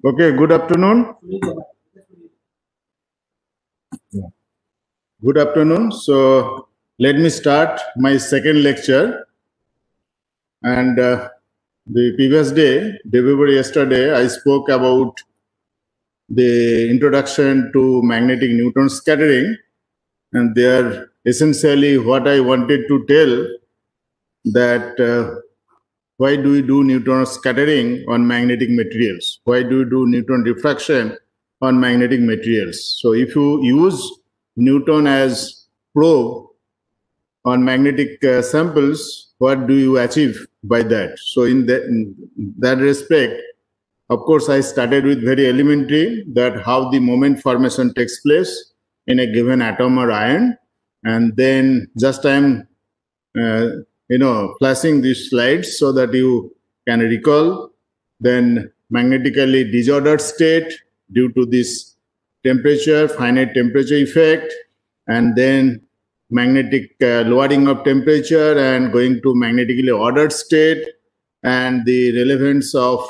Okay, good afternoon. Good afternoon. So let me start my second lecture. And the previous day before yesterday, I spoke about the introduction to magnetic neutron scattering. And there, essentially, what I wanted to tell that why do we do neutron scattering on magnetic materials? Why do we do neutron diffraction on magnetic materials? So if you use neutron as probe on magnetic samples, what do you achieve by that? So in that respect, of course, I started with very elementary that how the moment formation takes place in a given atom or ion, and then just I'm flashing these slides so that you can recall. Then magnetically disordered state due to this temperature, finite temperature effect, and then magnetic lowering of temperature and going to magnetically ordered state, and the relevance of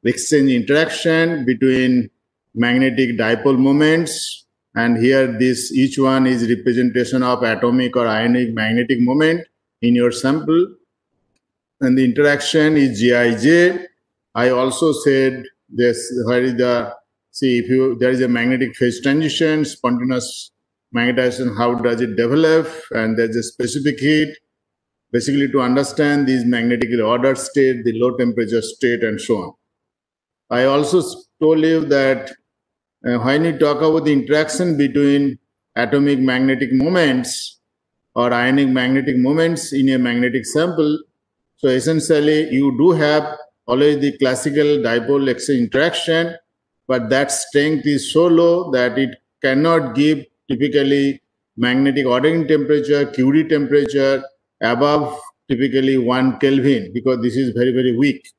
exchange interaction between magnetic dipole moments. And here this each one is representation of atomic or ionic magnetic moment in your sample, and the interaction is Gij. I also said this, where is the, see, if there is a magnetic phase transition, spontaneous magnetization, how does it develop, and there's a specific heat, basically to understand these magnetically ordered state, the low temperature state, and so on. I also told you that when you talk about the interaction between atomic magnetic moments or ionic magnetic moments in a magnetic sample, so essentially you do have always the classical dipole exchange interaction, but that strength is so low that it cannot give typically magnetic ordering temperature, Curie temperature above typically 1 Kelvin, because this is very, very weak.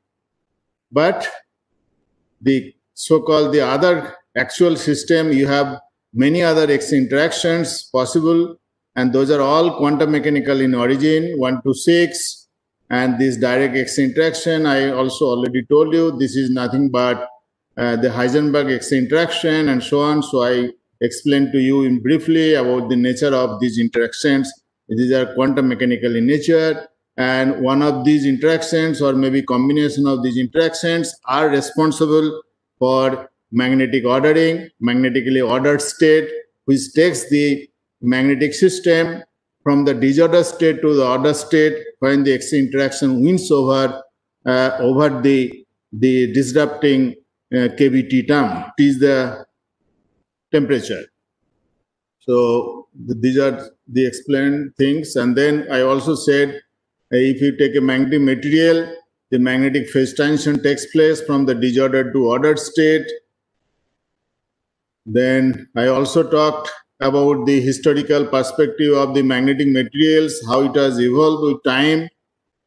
But the so-called the other actual system, you have many other exchange interactions possible, and those are all quantum mechanical in origin, 1 to 6. And this direct exchange interaction, I also already told you, this is nothing but the Heisenberg exchange interaction and so on. So I explained to you in briefly about the nature of these interactions. These are quantum mechanical in nature, and one of these interactions or maybe combination of these interactions are responsible for magnetic ordering, magnetically ordered state, which takes the magnetic system from the disordered state to the ordered state when the exchange interaction wins over the disrupting KBT term. T is the temperature. So these are the explained things. And then I also said, if you take a magnetic material, the magnetic phase transition takes place from the disordered to ordered state. Then I also talked about the historical perspective of the magnetic materials, how it has evolved with time,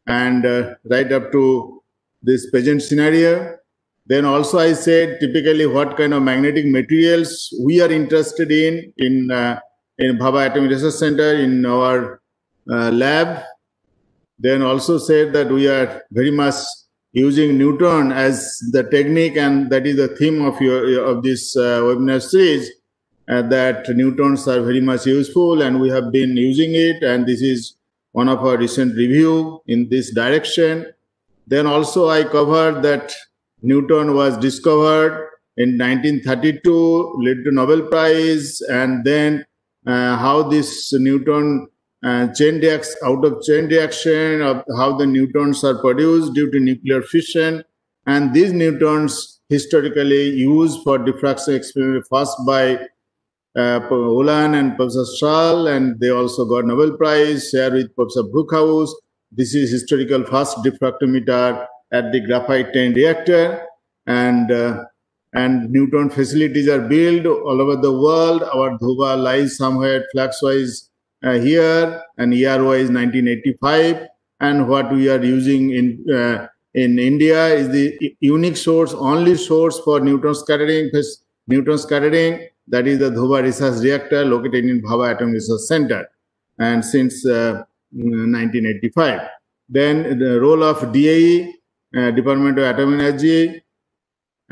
and right up to this present scenario. Then also I said typically what kind of magnetic materials we are interested in Bhabha Atomic Research Center in our lab. Then also said that we are very much using neutron as the technique, and that is the theme of this webinar series, that neutrons are very much useful and we have been using it, and this is one of our recent review in this direction. Then also I covered that neutron was discovered in 1932, led to Nobel Prize, and then how this neutron chain reaction, out of chain reaction of how the neutrons are produced due to nuclear fission, and these neutrons historically used for diffraction experiment first by Ullmann and Professor Strahl, and they also got Nobel Prize, shared with Professor Brookhouse. This is historical first diffractometer at the graphite 10 reactor, and neutron facilities are built all over the world. Our Dhuba lies somewhere flags-wise here, and ERY is 1985. And what we are using in India is the unique source, only source for neutron scattering, that is the Dhuba Research Reactor located in Bhabha Atomic Research Center, and since 1985. Then the role of DAE, Department of Atomic Energy,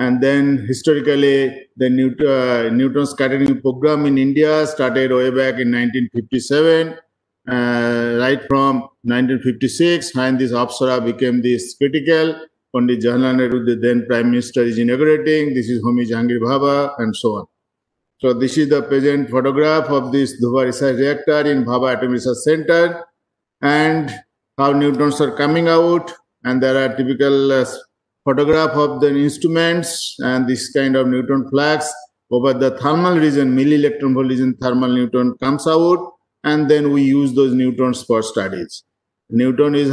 And then historically, the neutron scattering program in India started way back in 1957. Right from 1956, when this Apsara became this critical, Pandit Jawaharlal Nehru, the then Prime Minister, is inaugurating. This is Homi Jahangir Bhabha, and so on. So this is the present photograph of this Dhuba Research Reactor in Bhabha Atom Research Center, and how neutrons are coming out. And there are typical photograph of the instruments and this kind of neutron flux over the thermal region, milli-electron volt region, thermal neutron comes out, and then we use those neutrons for studies. Neutron is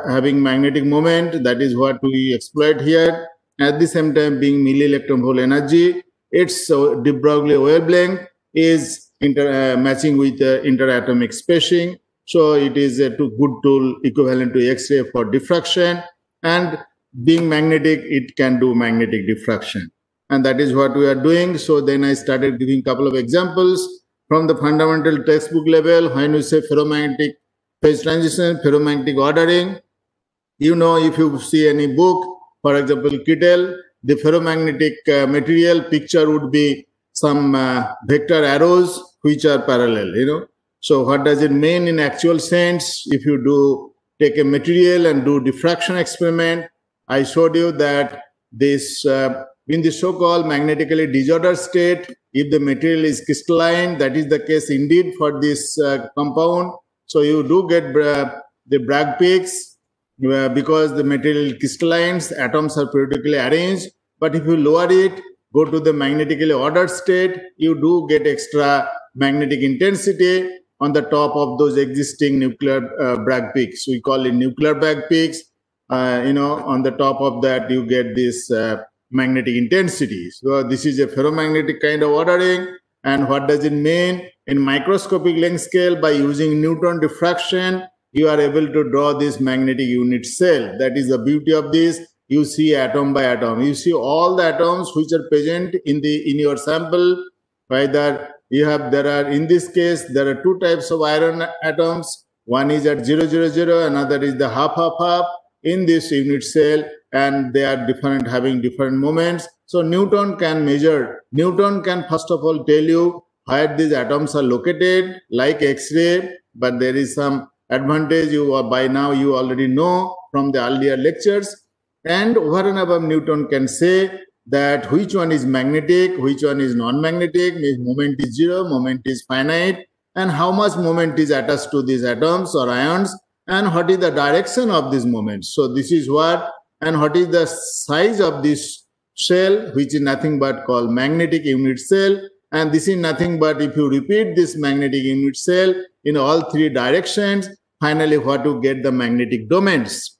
having magnetic moment, that is what we exploit here. At the same time, being milli-electron volt energy, its de Broglie wavelength is matching with interatomic spacing. So it is a good tool equivalent to X-ray for diffraction, and being magnetic, it can do magnetic diffraction. And that is what we are doing. So then I started giving a couple of examples from the fundamental textbook level. When we say ferromagnetic phase transition, ferromagnetic ordering, you know, if you see any book, for example, Kittel, the ferromagnetic material picture would be some vector arrows which are parallel, you know. So what does it mean in actual sense? If you do take a material and do diffraction experiment, I showed you that this in the so-called magnetically disordered state, if the material is crystalline, that is the case indeed for this compound. So you do get the Bragg peaks because the material crystallines, atoms are periodically arranged. But if you lower it, go to the magnetically ordered state, you do get extra magnetic intensity on the top of those existing nuclear Bragg peaks. We call it nuclear Bragg peaks. You know, on the top of that, you get this magnetic intensity. So this is a ferromagnetic kind of ordering. And what does it mean? In microscopic length scale, by using neutron diffraction, you are able to draw this magnetic unit cell. That is the beauty of this. You see atom by atom. You see all the atoms which are present in your sample. Whether you have, in this case, there are two types of iron atoms. One is at 000, another is the half in this unit cell, and they are different, having different moments. So Newton can measure. Newton can first of all tell you where these atoms are located, like X-ray, but there is some advantage by now you already know from the earlier lectures. And over and above, Newton can say that which one is magnetic, which one is non-magnetic, means moment is zero, moment is finite, and how much moment is attached to these atoms or ions, and what is the direction of these moments. So this is what, and what is the size of this cell, which is nothing but called magnetic unit cell. And this is nothing but, if you repeat this magnetic unit cell in all three directions, finally what you get the magnetic domains.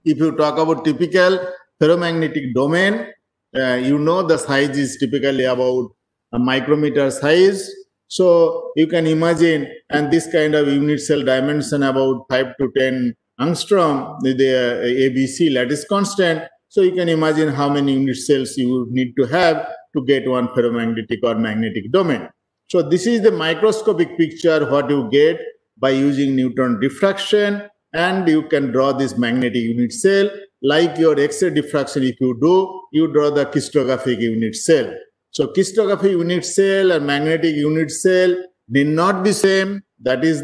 If you talk about typical ferromagnetic domain, you know the size is typically about a micrometer size. So you can imagine, and this kind of unit cell dimension about 5 to 10 angstrom, the ABC lattice constant. So you can imagine how many unit cells you would need to have to get one ferromagnetic or magnetic domain. So this is the microscopic picture what you get by using neutron diffraction, and you can draw this magnetic unit cell. Like your X-ray diffraction, if you do, you draw the crystallographic unit cell. So crystallographic unit cell and magnetic unit cell need not be same. That is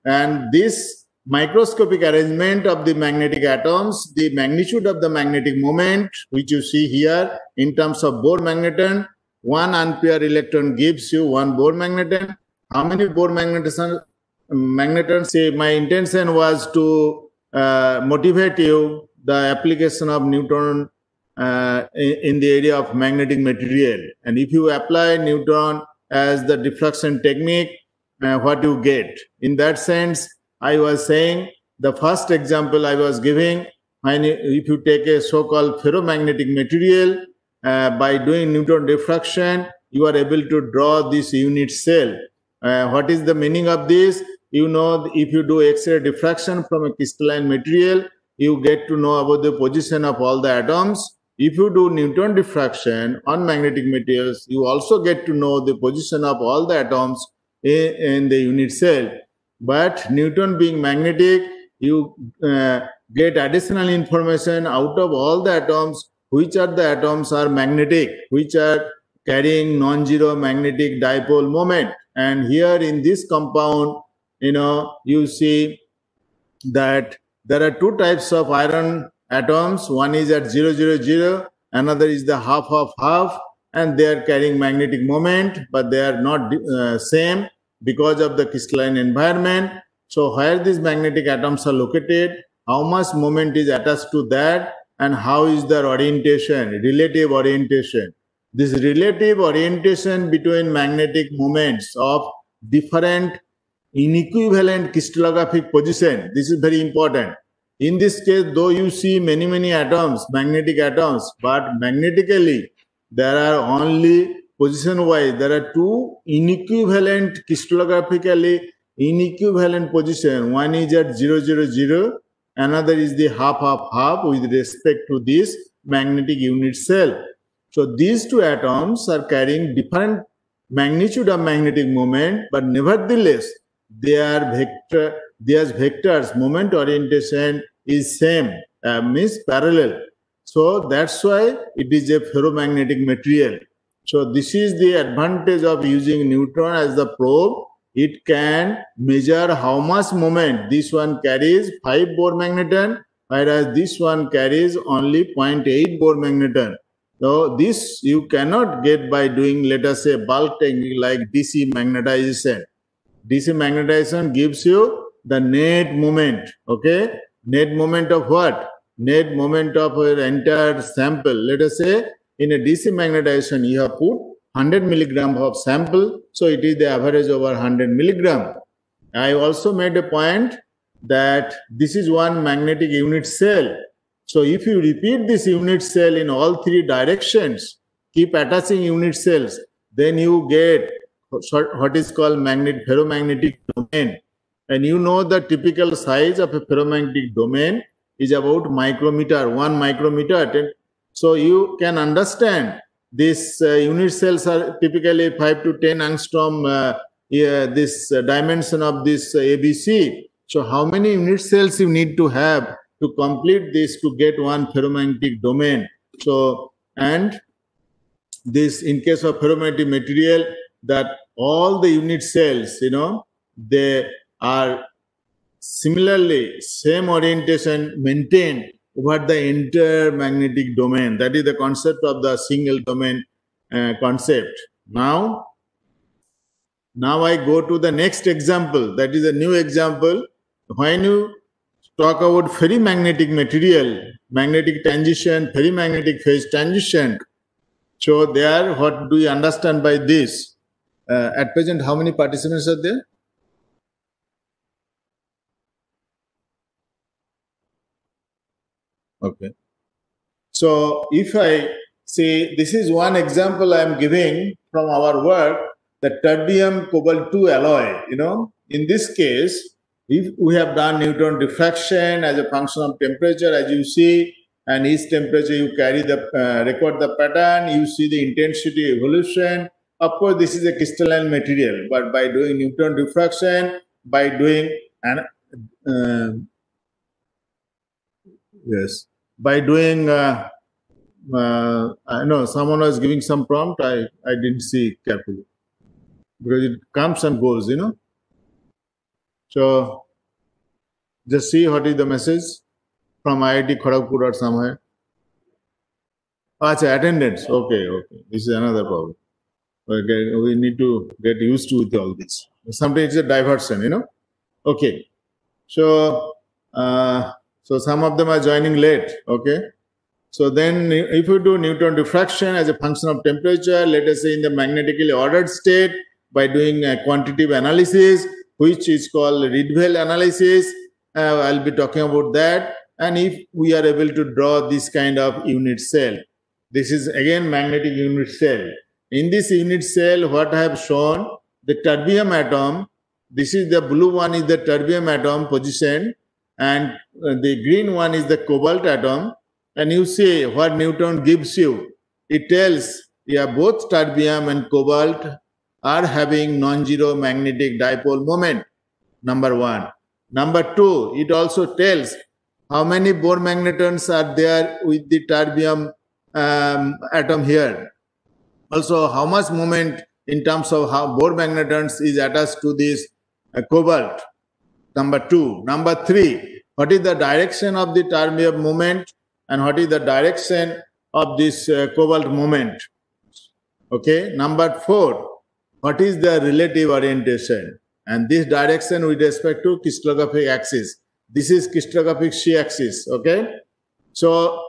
and this microscopic arrangement of the magnetic atoms, the magnitude of the magnetic moment, which you see here in terms of Bohr magneton, 1 ampere electron gives you 1 Bohr magneton. How many Bohr magnetons? Say my intention was to motivate you the application of neutron in the area of magnetic material. And if you apply neutron as the diffraction technique, what you get. In that sense, I was saying the first example I was giving, if you take a so-called ferromagnetic material, by doing neutron diffraction, you are able to draw this unit cell. What is the meaning of this? You know, if you do X-ray diffraction from a crystalline material, you get to know about the position of all the atoms. If you do neutron diffraction on magnetic materials, you also get to know the position of all the atoms in the unit cell. But neutron being magnetic, you get additional information out of all the atoms which are the atoms are magnetic, which are carrying non-zero magnetic dipole moment. And here in this compound, you see that there are two types of iron atoms. One is at 0, 0, 0, another is the half of half, and they are carrying magnetic moment, but they are not same because of the crystalline environment. So where these magnetic atoms are located, how much moment is attached to that, and how is their orientation, relative orientation. This relative orientation between magnetic moments of different inequivalent crystallographic position, this is very important. In this case, though you see many atoms, magnetic atoms, but magnetically there are only position-wise, there are two inequivalent, crystallographically inequivalent position. One is at 0, 0, 0, another is the half of half with respect to this magnetic unit cell. So these two atoms are carrying different magnitude of magnetic moment, but nevertheless, their vectors, moment orientation is same, means parallel. So that's why it is a ferromagnetic material. So this is the advantage of using neutron as the probe. It can measure how much moment this one carries 5 Bohr magneton, whereas this one carries only 0.8 Bohr magneton. So this you cannot get by doing, let us say, bulk technique like DC magnetization. DC magnetization gives you the net moment, okay? Net moment of what? Net moment of your entire sample. Let us say in a DC magnetization, you have put 100 milligram of sample, so it is the average over 100 milligram. I also made a point that this is one magnetic unit cell. So if you repeat this unit cell in all three directions, keep attaching unit cells, then you get what is called ferromagnetic domain. And you know the typical size of a ferromagnetic domain is about micrometer, 1 micrometer. So you can understand these unit cells are typically 5 to 10 angstrom, this dimension of this ABC. So how many unit cells you need to have to complete this to get one ferromagnetic domain? So, and this in case of ferromagnetic material, that all the unit cells, they are similarly same orientation maintained over the entire magnetic domain. That is the concept of the single domain concept. Now I go to the next example. That is a new example. When you talk about ferrimagnetic material, magnetic transition, ferrimagnetic phase transition, so there, what do you understand by this? At present, how many participants are there? Okay. So if I say, this is one example I am giving from our work, the terbium cobalt 2 alloy, in this case, if we have done neutron diffraction as a function of temperature, as you see, and each temperature you carry the, record the pattern, you see the intensity evolution. Of course, this is a crystalline material, but by doing neutron diffraction, by doing by doing, I know someone was giving some prompt, I didn't see carefully, because it comes and goes, So just see what is the message from IIT Kharagpur or somewhere. Achha, attendance. Okay. This is another problem. Okay, we need to get used to with all this. Sometimes it's a diversion, Okay. So, so some of them are joining late. Okay. So then if you do neutron diffraction as a function of temperature, let us say in the magnetically ordered state, by doing a quantitative analysis, which is called Rietveld analysis, I'll be talking about that. And if we are able to draw this kind of unit cell, this is again magnetic unit cell. In this unit cell, what I have shown, the terbium atom, this is the blue one is the terbium atom position, and the green one is the cobalt atom. And you see what neutron gives you. It tells, both terbium and cobalt are having non-zero magnetic dipole moment, number one. Number two, it also tells how many Bohr magnetons are there with the terbium atom here. Also, how much moment in terms of how Bohr magnetons is attached to this cobalt? Number 2. Number 3, what is the direction of the terbium moment and what is the direction of this cobalt moment? Okay. Number 4, what is the relative orientation? And this direction with respect to crystallographic axis. This is crystallographic C axis. Okay. So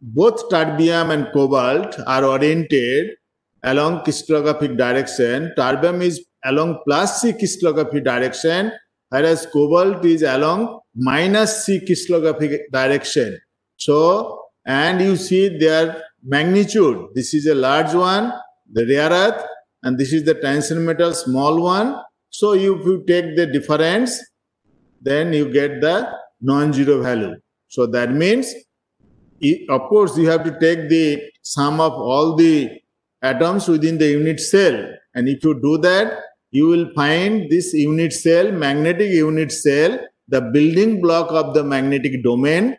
both terbium and cobalt are oriented along crystallographic direction. Terbium is along plus C crystallographic direction, whereas cobalt is along minus C crystallographic direction. So, and you see their magnitude. This is a large one, the rare earth, and this is the transition metal, small one. So, if you take the difference, then you get the non-zero value. So, that means, of course, you have to take the sum of all the atoms within the unit cell. And if you do that, you will find this unit cell, magnetic unit cell, the building block of the magnetic domain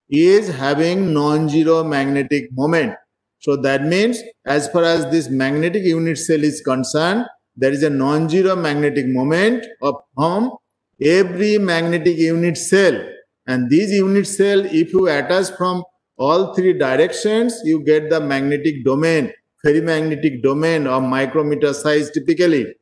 is having non-zero magnetic moment. So that means as far as this magnetic unit cell is concerned, there is a non-zero magnetic moment from every magnetic unit cell. And these unit cell, if you attach from all three directions, you get the magnetic domain, ferrimagnetic domain of micrometer size typically.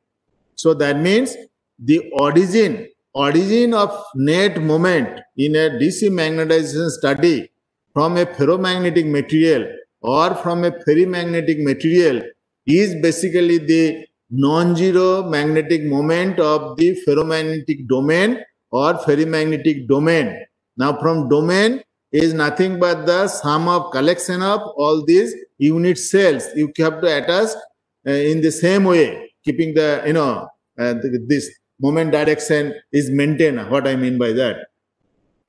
So that means the origin of net moment in a DC magnetization study from a ferromagnetic material or from a ferrimagnetic material is basically the non-zero magnetic moment of the ferromagnetic domain or ferrimagnetic domain. Now from domain is nothing but the sum of collection of all these unit cells. You have to attach in the same way, keeping the, this moment direction is maintained. What I mean by that.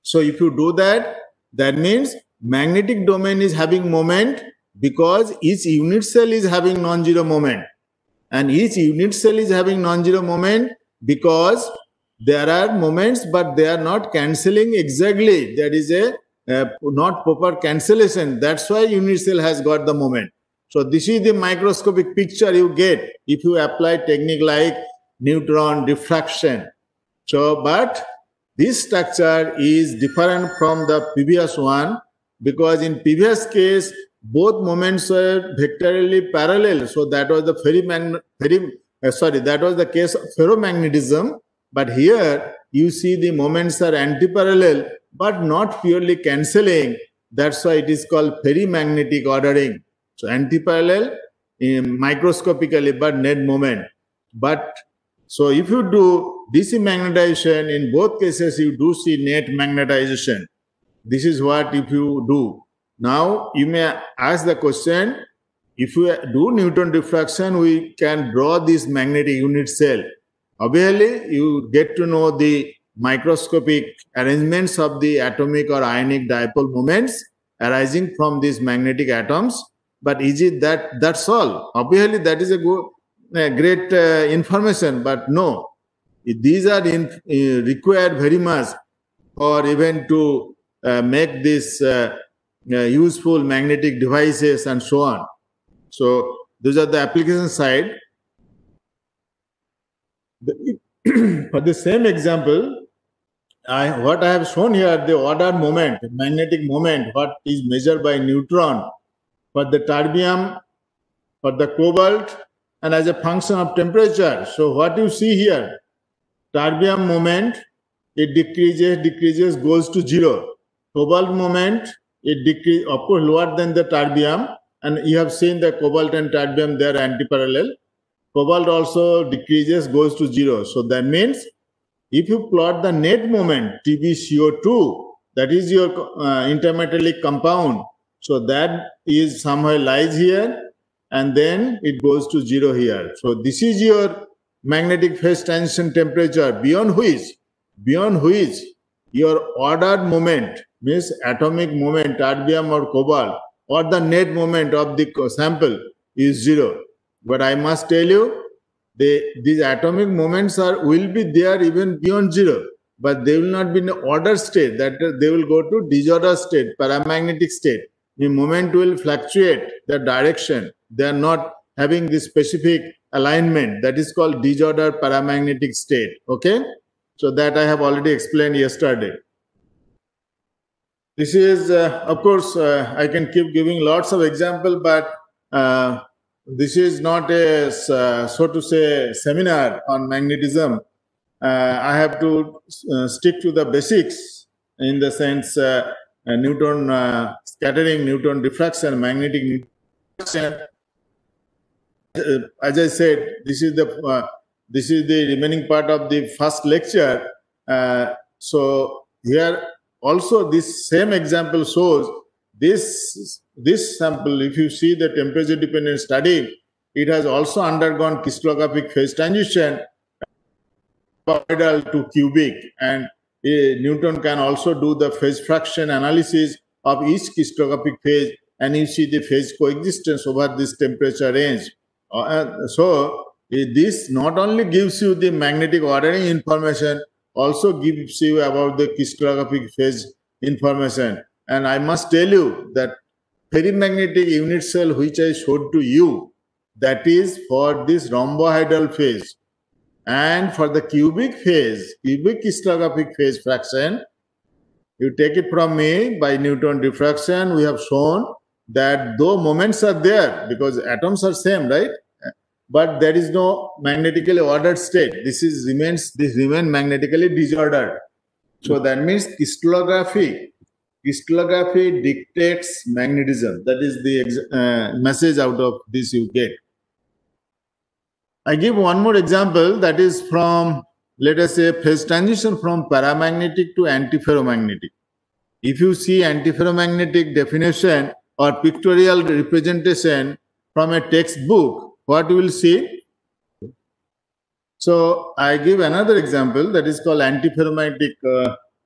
So if you do that, that means magnetic domain is having moment because each unit cell is having non-zero moment. And each unit cell is having non-zero moment because there are moments, but they are not cancelling exactly. There is a not proper cancellation. That's why unit cell has got the moment. So this is the microscopic picture you get if you apply technique like neutron diffraction. So, but this structure is different from the previous one because in previous case, both moments were vectorially parallel. So that was the that was the case of ferromagnetism. But here you see the moments are antiparallel, but not purely cancelling. That's why it is called ferrimagnetic ordering. So antiparallel microscopically, but net moment. But so if you do DC magnetization, in both cases you do see net magnetization. This is what if you do. Now you may ask the question, if we do neutron diffraction, we can draw this magnetic unit cell. Obviously, you get to know the microscopic arrangements of the atomic or ionic dipole moments arising from these magnetic atoms. But is it that's all? Obviously, that is a great information, but no. These are required very much for even to make this useful magnetic devices and so on. So those are the application side. For the same example, what I have shown here, the order moment, magnetic moment, what is measured by neutron for the terbium, for the cobalt, and as a function of temperature. So what you see here, terbium moment, it decreases, goes to 0. Cobalt moment, it decreases, of course, lower than the terbium, and you have seen the cobalt and terbium, they are antiparallel. Cobalt also decreases, goes to 0. So that means if you plot the net moment, TbCO2, that is your intermetallic compound. So that is somewhere lies here, and then it goes to 0 here. So this is your magnetic phase transition temperature, beyond which your ordered moment, means atomic moment, terbium or cobalt, or the net moment of the sample is 0. But I must tell you, these atomic moments will be there even beyond 0, but they will not be in order state, that they will go to disorder state, paramagnetic state. the moment will fluctuate their direction. They are not having this specific alignment. That is called disordered paramagnetic state. Okay, so that I have already explained yesterday. This is, of course, I can keep giving lots of examples, but this is not a, so to say, seminar on magnetism. I have to stick to the basics in the sense Newton scattering, Newton diffraction, magnetic diffraction. As I said, this is the remaining part of the first lecture. So here also this same example shows this sample. If you see the temperature dependent study, it has also undergone crystallographic phase transition to cubic, and Newton can also do the phase fraction analysis of each crystallographic phase, and you see the phase coexistence over this temperature range. So this not only gives you the magnetic ordering information, also gives you about the crystallographic phase information. And I must tell you that ferrimagnetic unit cell which I showed to you, that is for this rhombohedral phase. And for the cubic phase, cubic crystallographic phase fraction, you take it from me, by Newton diffraction, we have shown that though moments are there, because atoms are same, right? But there is no magnetically ordered state. This remains magnetically disordered. So that means crystallography dictates magnetism. That is the message out of this you get. I give one more example, that is from, let us say, phase transition from paramagnetic to antiferromagnetic. If you see antiferromagnetic definition or pictorial representation from a textbook, what you will see? So I give another example, that is called antiferromagnetic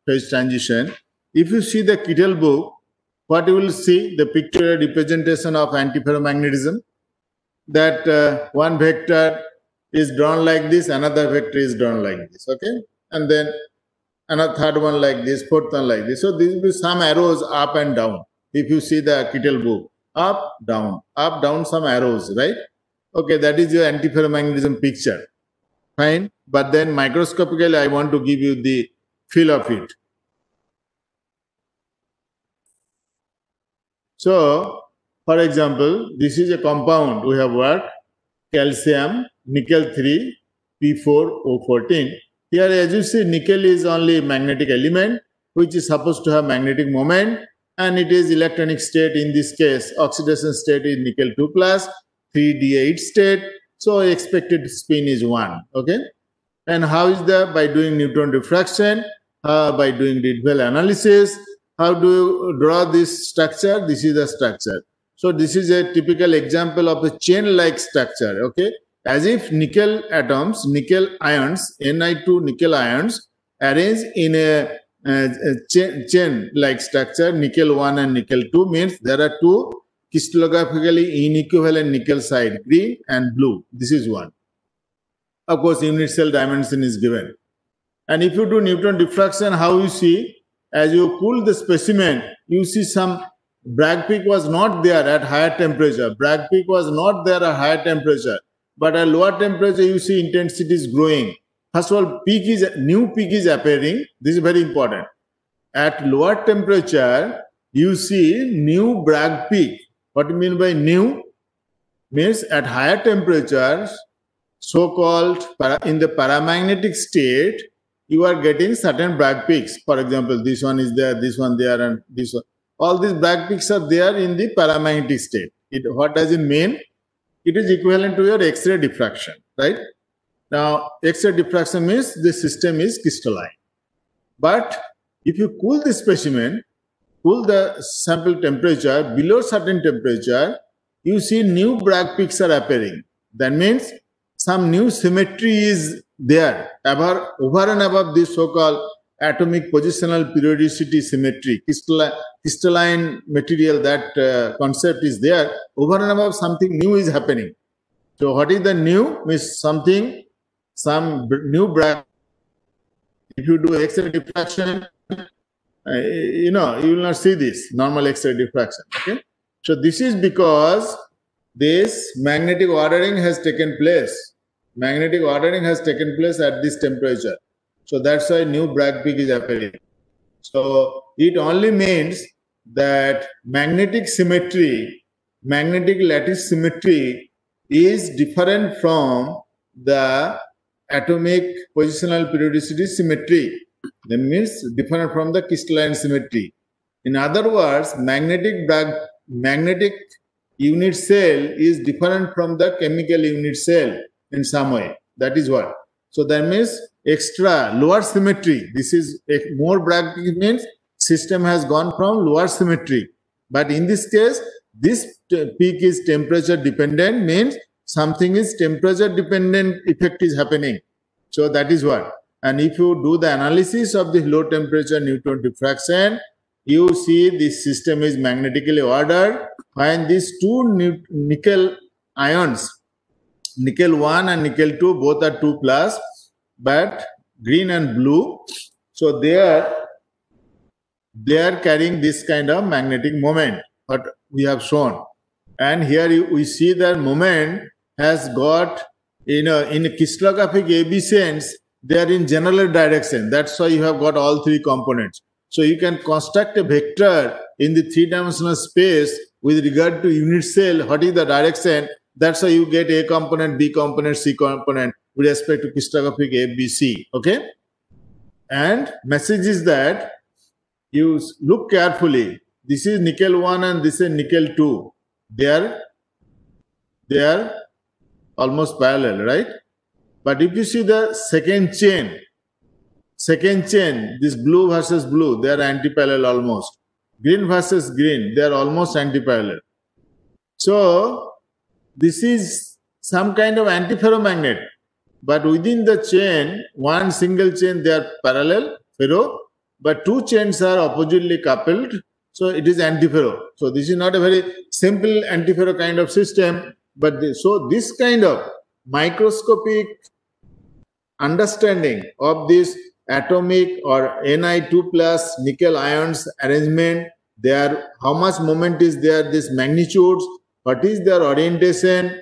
phase transition. If you see the Kittel book, what you will see? The pictorial representation of antiferromagnetism. That one vector is drawn like this, another vector is drawn like this, okay? And then another third one like this, fourth one like this. So there will be some arrows up and down. If you see the Kittel book, up, down, some arrows, right? Okay, that is your antiferromagnetism picture. Fine. But then microscopically, I want to give you the feel of it. So, for example, this is a compound we have worked, calcium, nickel 3, P4O14. Here, as you see, nickel is only magnetic element, which is supposed to have magnetic moment, and it is electronic state. In this case, oxidation state is nickel 2 plus, 3d8 state. So, expected spin is 1. Okay. And how is that? By doing Newton diffraction, by doing Rydberg analysis. How do you draw this structure? This is the structure. So this is a typical example of a chain-like structure, okay? As if nickel atoms, nickel ions, Ni2 nickel ions, arranged in a chain-like structure, nickel 1 and nickel 2, means there are two crystallographically inequivalent nickel side, green and blue. This is one. Of course, unit cell dimension is given. And if you do Newton diffraction, how you see? As you cool the specimen, you see some Bragg peak was not there at higher temperature. Bragg peak was not there at higher temperature. But at lower temperature, you see intensity is growing. First of all, new peak is appearing. This is very important. At lower temperature, you see new Bragg peak. What do you mean by new? Means at higher temperatures, so-called in the paramagnetic state, you are getting certain Bragg peaks. For example, this one is there, this one there, and this one. All these Bragg peaks are there in the paramagnetic state. What does it mean? It is equivalent to your X-ray diffraction, right? Now, X-ray diffraction means the system is crystalline. But if you cool the specimen, cool the sample temperature below certain temperature, you see new Bragg peaks are appearing. That means some new symmetry is there over and above this so-called atomic positional periodicity symmetry, crystalline material, that concept is there. Over and above, something new is happening. So what is the new? Means some new Bragg. If you do X-ray diffraction, you will not see this normal X-ray diffraction. Okay, so this is because this magnetic ordering has taken place. Magnetic ordering has taken place at this temperature. So that's why new Bragg peak is appearing. So it only means that magnetic symmetry, magnetic lattice symmetry is different from the atomic positional periodicity symmetry. That means different from the crystalline symmetry. In other words, magnetic unit cell is different from the chemical unit cell in some way. That is what. So that means extra lower symmetry. This is more Bragg peak means system has gone from lower symmetry. But in this case, this peak is temperature dependent, means something is temperature dependent effect is happening. So that is what. And if you do the analysis of the low temperature neutron diffraction, you see this system is magnetically ordered, and these two nickel ions, nickel 1 and nickel 2, both are 2 plus, but green and blue. So they are carrying this kind of magnetic moment, what we have shown. And here we see that moment has got, in crystallographic AB sense, they are in general direction. That's why you have got all three components. So you can construct a vector in the three-dimensional space with regard to unit cell, what is the direction. That's why you get A component, B component, C component with respect to crystallographic ABC. Okay? And message is that you look carefully. This is nickel 1 and this is nickel 2. They are almost parallel, right? But if you see the second chain, this blue versus blue, they are anti-parallel almost. Green versus green, they are almost anti-parallel. So this is some kind of antiferromagnet. But within the chain, one single chain, they are parallel, ferro, but two chains are oppositely coupled. So it is antiferro. So this is not a very simple antiferro kind of system. But so this kind of microscopic understanding of this atomic or Ni2 plus nickel ions arrangement, how much moment is there, these magnitudes, what is their orientation,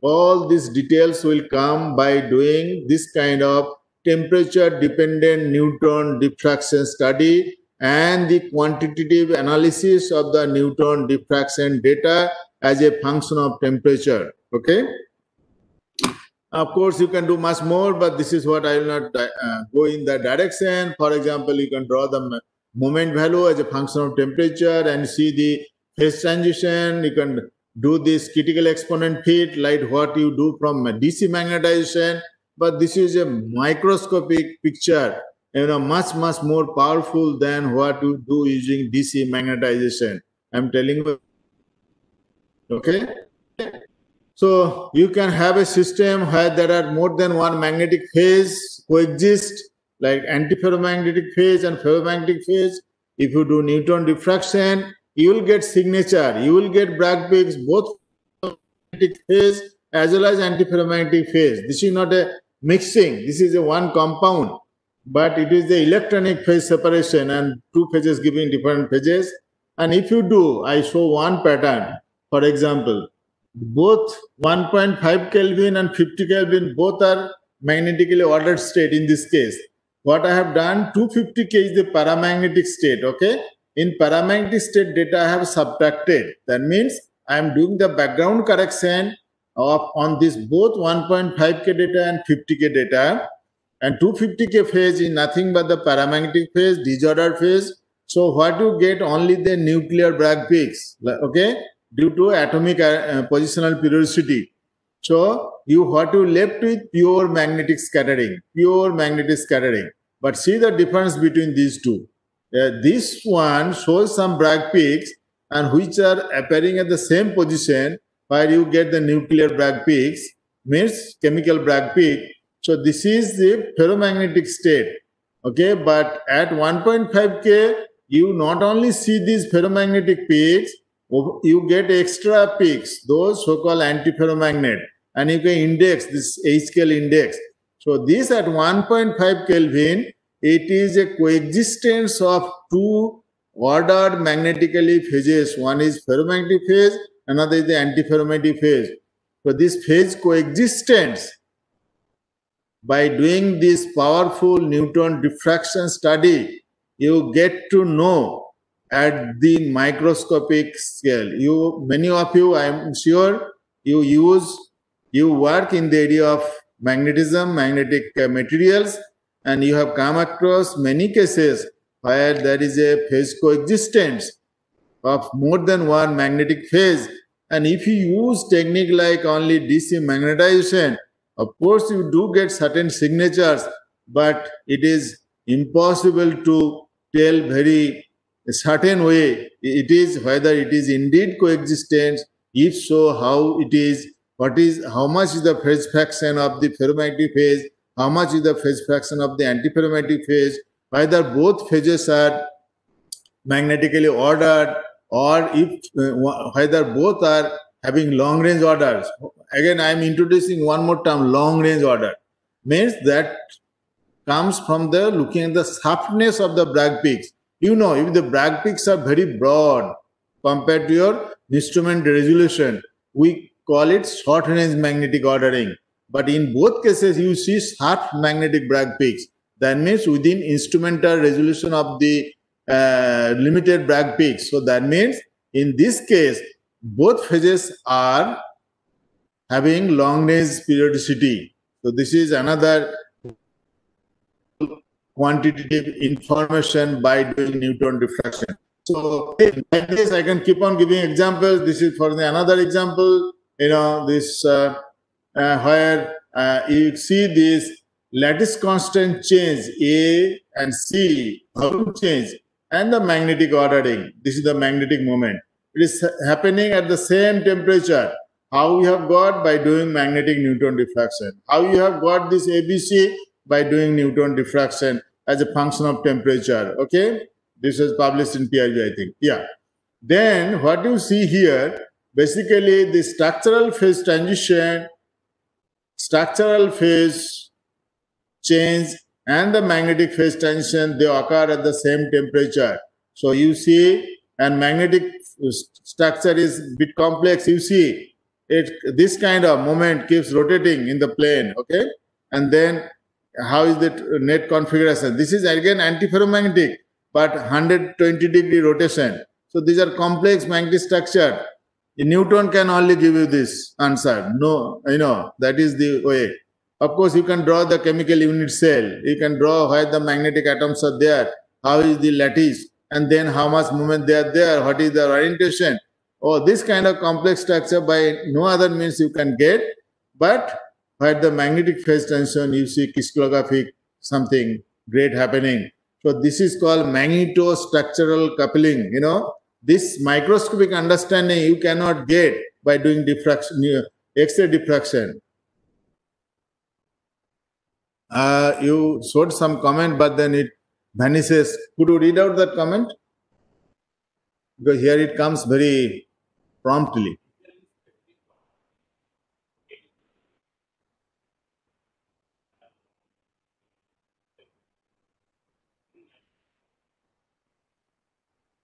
all these details will come by doing this kind of temperature dependent neutron diffraction study and the quantitative analysis of the neutron diffraction data as a function of temperature. Okay. Of course, you can do much more, but this is what I will not go in that direction. For example, you can draw the moment value as a function of temperature and see the phase transition. You can do this critical exponent fit, like what you do from DC magnetization. But this is a microscopic picture, much more powerful than what you do using DC magnetization. I'm telling you. Okay. So you can have a system where there are more than one magnetic phase coexist, like antiferromagnetic phase and ferromagnetic phase. If you do neutron diffraction, you will get signature. You will get Bragg peaks, both magnetic phase as well as antiferromagnetic phase. This is not a mixing. This is a one compound, but it is the electronic phase separation and two phases giving different phases. And if you do, I show one pattern. For example, both 1.5 Kelvin and 50 Kelvin, both are magnetically ordered state in this case. What I have done, 250 K is the paramagnetic state, okay? In paramagnetic state data, I have subtracted. That means I am doing the background correction on this both 1.5 K data and 50 K data. And 250 K phase is nothing but the paramagnetic phase, disordered phase. So what you get, only the nuclear Bragg peaks, okay? Due to atomic positional periodicity. So what you left with pure magnetic scattering. But see the difference between these two. This one shows some Bragg peaks and which are appearing at the same position where you get the nuclear Bragg peaks, means chemical Bragg peak. So this is the ferromagnetic state. Okay, but at 1.5 K, you not only see these ferromagnetic peaks, you get extra peaks, those so-called antiferromagnet, and you can index this H scale index. So this at 1.5 Kelvin it is a coexistence of two ordered magnetically phases. One is ferromagnetic phase, another is the antiferromagnetic phase. So this phase coexistence, by doing this powerful Newton diffraction study, you get to know at the microscopic scale. Many of you, I am sure, you work in the area of magnetism, magnetic materials, and you have come across many cases where there is a phase coexistence of more than one magnetic phase. And if you use technique like only DC magnetization, of course you do get certain signatures, but it is impossible to tell very certain way it is whether it is indeed coexistence. If so, how it is, how much is the phase fraction of the ferromagnetic phase, how much is the phase fraction of the antiferromagnetic phase, whether both phases are magnetically ordered, or if whether both are having long range orders. Again, I am introducing one more term, long range order. Means that comes from the looking at the sharpness of the Bragg peaks. You know, if the Bragg peaks are very broad compared to your instrument resolution, we call it short range magnetic ordering. But in both cases, you see sharp magnetic Bragg peaks. That means within instrumental resolution of the limited Bragg peaks. So that means in this case, both phases are having long range periodicity. So this is another quantitative information by doing Newton diffraction. So like this, I can keep on giving examples. This is for another example. You know, this where you see this lattice constant change A and C, how change, and the magnetic ordering. This is the magnetic moment. It is happening at the same temperature. How we have got by doing magnetic Newton diffraction. How you have got this ABC by doing Newton diffraction as a function of temperature. Okay, this was published in PRB, I think. Yeah. Then what you see here, basically the structural phase transition, structural phase change, and the magnetic phase transition, they occur at the same temperature. So you see, and magnetic structure is a bit complex. You see, this kind of moment keeps rotating in the plane. Okay, and then how is the net configuration? This is again antiferromagnetic, but 120-degree rotation. So these are complex magnetic structure. Newton can only give you this answer. No, you know, that is the way. Of course, you can draw the chemical unit cell. You can draw where the magnetic atoms are there. How is the lattice? And then how much movement they are there? What is the orientation? Oh, this kind of complex structure by no other means you can get. But where the magnetic phase transition, you see crystallographic something great happening. So this is called magnetostructural coupling. You know, this microscopic understanding you cannot get by doing diffraction, X-ray diffraction. You showed some comment, but then it vanishes. Could you read out that comment? Because here it comes very promptly.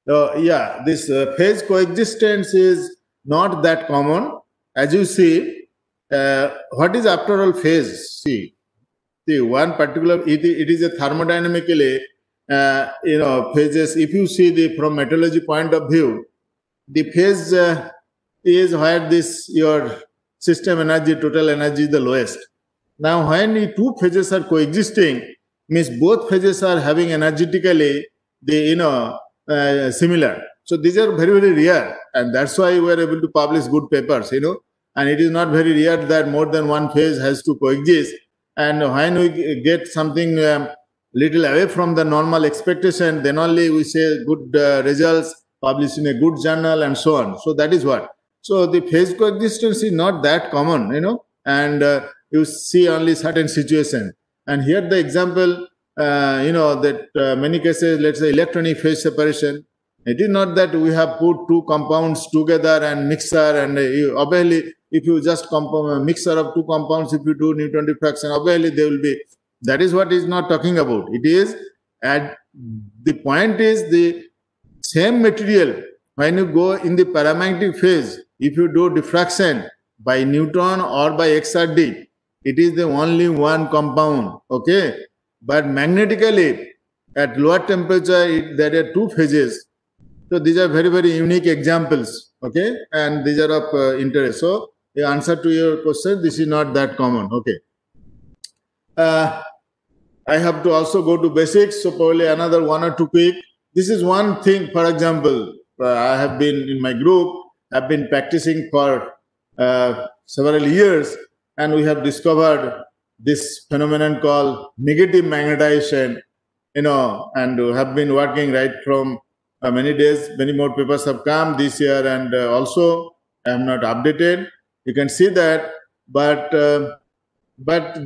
Yeah, this phase coexistence is not that common. As you see, what is after all phase? See, one particular, it is a thermodynamically, phases. If you see the from metallurgy point of view, the phase is where this your system energy, total energy is the lowest. Now, when the two phases are coexisting, means both phases are having energetically the similar. So these are very, very rare, and that's why we are able to publish good papers. And it is not very rare that more than one phase has to coexist. And when we get something little away from the normal expectation, then only we say good results published in a good journal and so on. So that is what. So the phase coexistence is not that common, and you see only certain situation. And here the example, that many cases, let's say electronic phase separation. It is not that we have put two compounds together and mixer, and obviously, if you just mixer of two compounds, if you do Newton diffraction, obviously they will be That is what is not talking about. It is at the point is the same material. When you go in the paramagnetic phase, if you do diffraction by neutron or by XRD, it is the only one compound. Okay, but magnetically at lower temperature, there are two phases. So these are very, very unique examples. Okay, and these are of interest. So the answer to your question, this is not that common. Okay. I have to also go to basics. So probably another one or two quick. This is one thing. For example, I have been in my group. I've been practicing for several years, and we have discovered this phenomenon called negative magnetization. And have been working right from many days. Many more papers have come this year, and also I have not updated. You can see that, but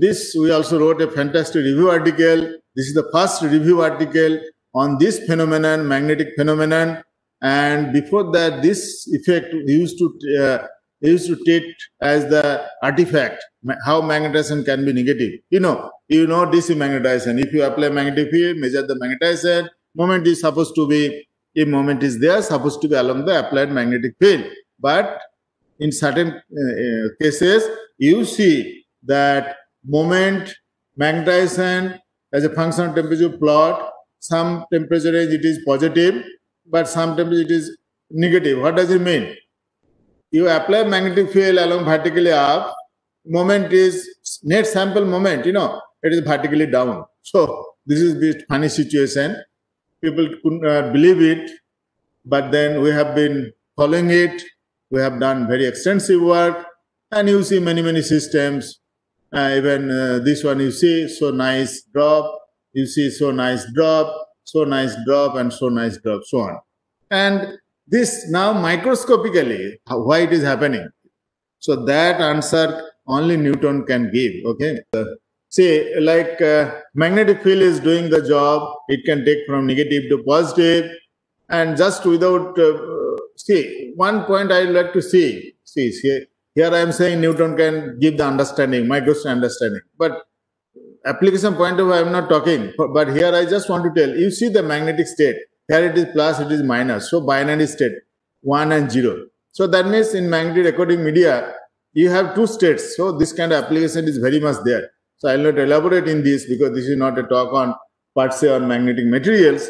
this, we also wrote a fantastic review article. This is the first review article on this phenomenon, magnetic phenomenon. And before that, this effect we used to take as the artifact, how magnetization can be negative. You know DC magnetization. If you apply magnetic field, measure the magnetization, moment is supposed to be, if moment is there, supposed to be along the applied magnetic field. But in certain cases, you see that moment magnetization as a function of temperature plot, some temperature range it is positive, but some temperature it is negative. What does it mean? You apply magnetic field along vertically up, moment is net sample moment, it is vertically down. So this is the funny situation. People couldn't believe it, but then we have been following it. We have done very extensive work, and you see many systems. Even this one you see, so nice drop, you see so nice drop, so nice drop, and so nice drop, so on. And this now microscopically, why it is happening. So that answer only Newton can give, okay? See, like magnetic field is doing the job, it can take from negative to positive, and just without, see, one point I like to see, here I am saying Newton can give the understanding, microscopic understanding. But application point of view, I am not talking. But here I just want to tell, you see the magnetic state. Here it is plus, it is minus. So binary state, 1 and 0. So that means in magnetic recording media, you have two states. So this kind of application is very much there. So I will not elaborate in this because this is not a talk on per se on magnetic materials.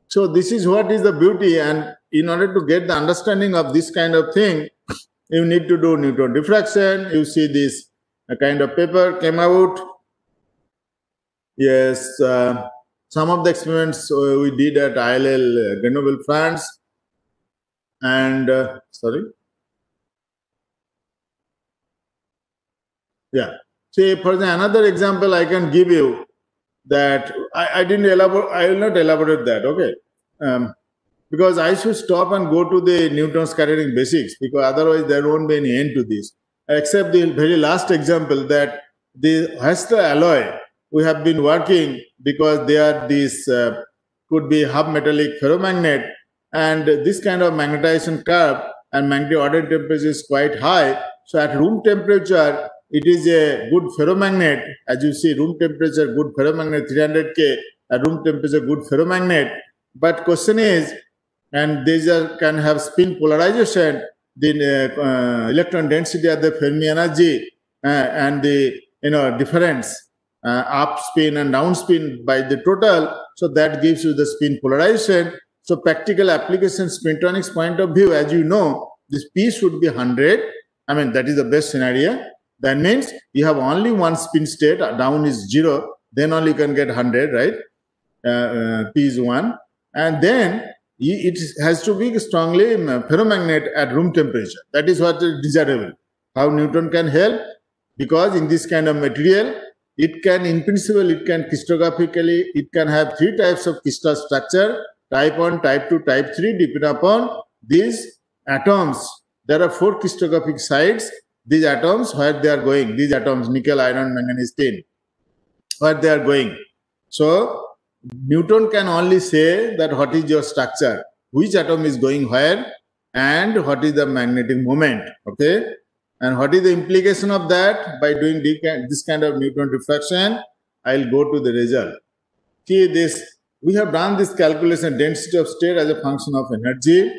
So this is what is the beauty. And in order to get the understanding of this kind of thing, you need to do neutron diffraction. You see this kind of paper came out. Yes, some of the experiments we did at ILL Grenoble, France. And, yeah. See, for another example I can give you that I didn't elaborate, I will not elaborate that, okay? Because I should stop and go to the Newton's scattering basics, because otherwise there won't be any end to this. Except the very last example that the Hester alloy, we have been working because they are these, could be half metallic ferromagnet, and this kind of magnetization curve and magnetic order temperature is quite high. So at room temperature, it is a good ferromagnet. As you see, room temperature, good ferromagnet, 300 K, at room temperature, good ferromagnet. But question is, and these can have spin polarization, the electron density at the Fermi energy and the difference up spin and down spin by the total. So that gives you the spin polarization. So practical application spintronics point of view, as you know, this P should be 100. I mean, that is the best scenario. That means you have only one spin state, down is 0, then only you can get 100, right? P is 1. And then it has to be strongly ferromagnet at room temperature. That is what is desirable. How Newton can help? Because in this kind of material, it can, in principle, it can crystallographically, it can have 3 types of crystal structure, type 1, type 2, type 3, depending upon these atoms. There are 4 crystallographic sites. These atoms, where they are going, these atoms, nickel, iron, manganese, tin, where they are going. So Newton can only say that what is your structure, which atom is going where, and what is the magnetic moment, okay? And what is the implication of that by doing this kind of Newton diffraction? I'll go to the result. See this, we have done this calculation density of state as a function of energy.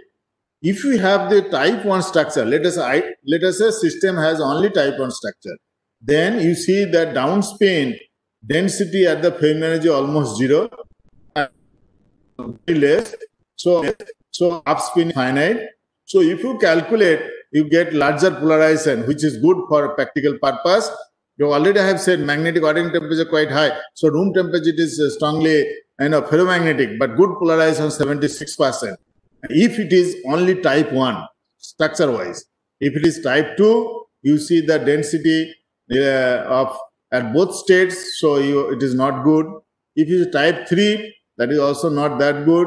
If we have the type 1 structure, let us say system has only type 1 structure, then you see that downspin density at the Fermi energy almost zero, less. So upspin finite. So if you calculate, you get larger polarization, which is good for practical purpose. You already have said magnetic ordering temperature quite high. So room temperature is strongly ferromagnetic, but good polarization 76%. If it is only type 1 structure wise, if it is type 2, you see the density of at both states, so it is not good. If it is type 3, that is also not that good.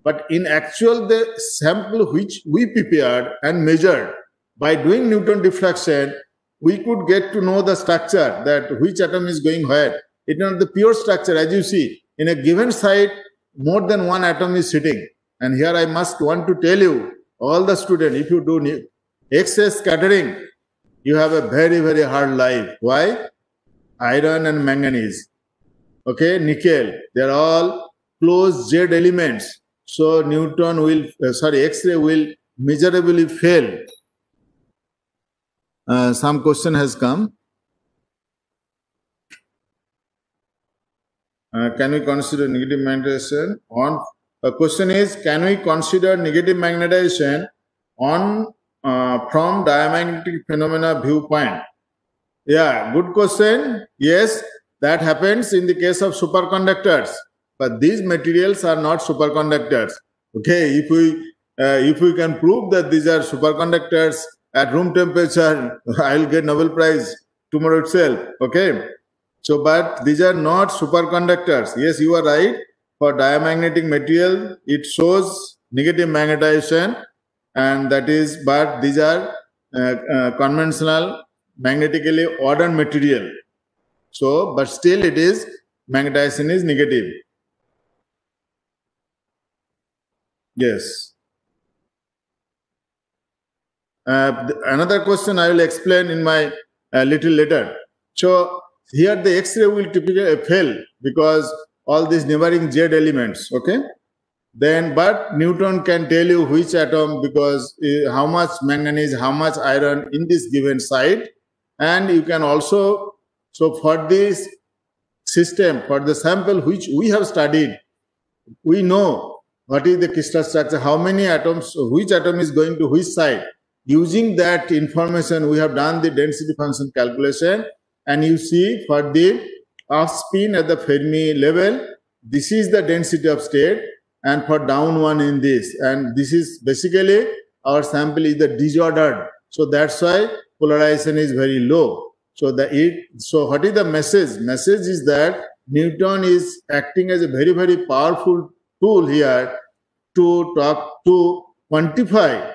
But in actual, the sample which we prepared and measured by doing Newton diffraction, we could get to know the structure, that which atom is going where. It is not the pure structure. As you see, in a given site, more than one atom is sitting. And here I must want to tell you, all the students, if you do X-ray scattering, you have a very, very hard life. Why? Iron and manganese, okay, nickel, they are all closed Z elements. So Newton will, X-ray will measurably fail. Some question has come. Can we consider negative magnetization on? The question is, can we consider negative magnetization on from diamagnetic phenomena viewpoint? Yeah, good question. Yes, that happens in the case of superconductors, but these materials are not superconductors. Okay, if we can prove that these are superconductors at room temperature, I will get Nobel Prize tomorrow itself. Okay, so but these are not superconductors. Yes, you are right. For diamagnetic material, it shows negative magnetization, and that is, but these are conventional magnetically ordered material. So, but still it is, magnetization is negative. Yes. Another question I will explain in my little later. So, here the X-ray will typically fail because all these neighboring Z elements, okay? Then, but Newton can tell you which atom, because how much manganese, how much iron in this given site. And you can also, so for this system, for the sample which we have studied, we know what is the crystal structure, how many atoms, which atom is going to which side. Using that information, we have done the density function calculation, and you see for the off spin at the Fermi level, this is the density of state, and for down one in this, and this is basically our sample is the disordered, so that's why polarization is very low. So so what is the message? Message is that Newton is acting as a very, very powerful tool here to quantify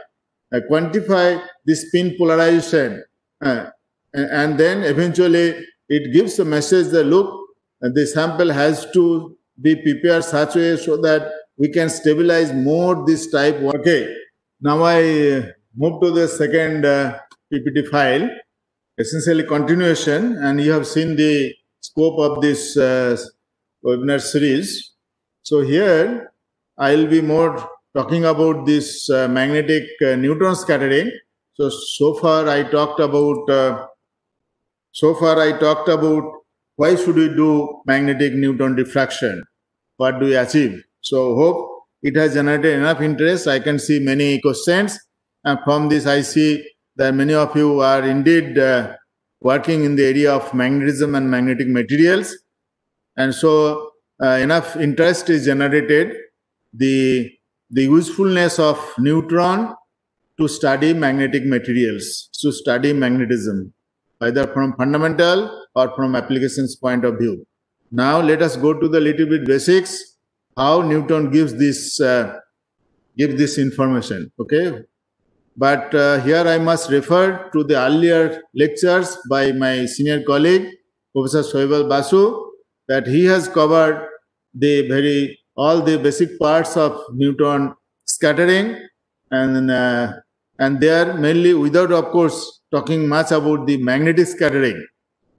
the spin polarization, and then eventually it gives a message that look, the sample has to be prepared such a way so that we can stabilize more this type. Okay, now I move to the second PPT file, essentially continuation, and you have seen the scope of this webinar series. So here I will be more talking about this magnetic neutron scattering. So far I talked about why should we do magnetic neutron diffraction? What do we achieve? So hope it has generated enough interest. I can see many questions, and from this I see that many of you are indeed working in the area of magnetism and magnetic materials, and so enough interest is generated. The usefulness of neutron to study magnetic materials, to study magnetism, either from fundamental or from applications point of view. Now let us go to the little bit basics, how Newton gives this information, okay? But here I must refer to the earlier lectures by my senior colleague, Professor Sohaibul Basu, that he has covered all the basic parts of Newton scattering, and they are mainly, without of course talking much about the magnetic scattering.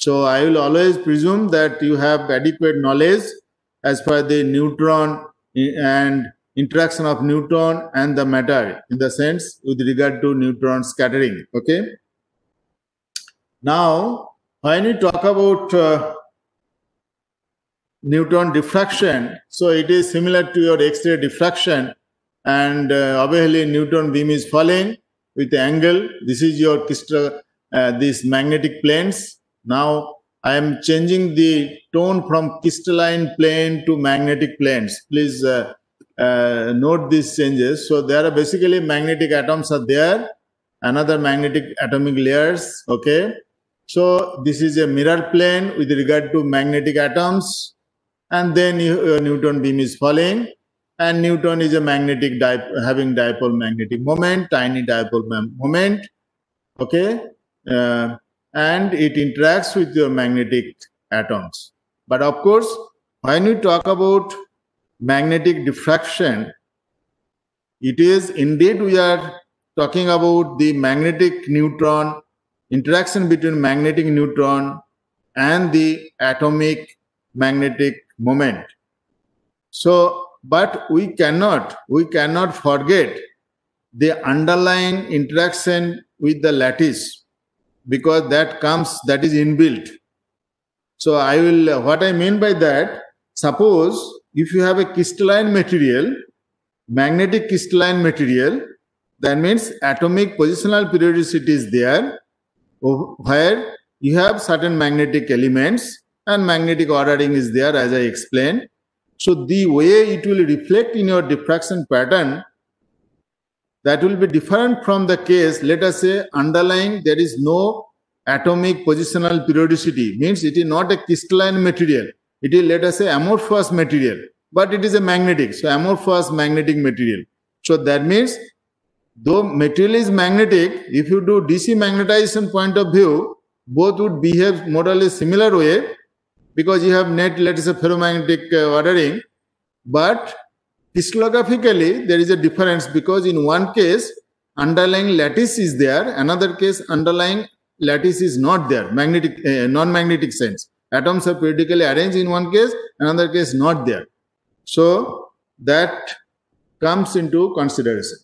So I will always presume that you have adequate knowledge as per the neutron and interaction of neutron and the matter, in the sense with regard to neutron scattering. Okay. Now, when we talk about neutron diffraction, so it is similar to your X-ray diffraction, and obviously neutron beam is falling with the angle. This is your crystal, these magnetic planes. Now I am changing the tone from crystalline plane to magnetic planes. Please note these changes. So there are basically magnetic atoms are there, another magnetic atomic layers. Okay. So this is a mirror plane with regard to magnetic atoms, and then your neutron beam is falling, and neutron is a magnetic having dipole magnetic moment, tiny dipole moment. Okay. And it interacts with your magnetic atoms. But of course, when we talk about magnetic diffraction, it is indeed we are talking about the magnetic neutron, interaction between magnetic neutron and the atomic magnetic moment. So, but we cannot forget the underlying interaction with the lattice, because that is inbuilt. So what I mean by that, suppose if you have a crystalline material, magnetic crystalline material, that means atomic positional periodicity is there, where you have certain magnetic elements and magnetic ordering is there, as I explained. So the way it will reflect in your diffraction pattern, that will be different from the case, let us say, underlying there is no atomic positional periodicity, means it is not a crystalline material. It is, let us say, amorphous material, but it is a magnetic, so amorphous magnetic material. So that means, though material is magnetic, if you do DC magnetization point of view, both would behave more or less similar way, because you have net, let us say, ferromagnetic ordering. But crystallographically, there is a difference, because in one case, underlying lattice is there, another case, underlying lattice is not there, magnetic, non-magnetic sense. Atoms are periodically arranged in one case, another case not there. So that comes into consideration.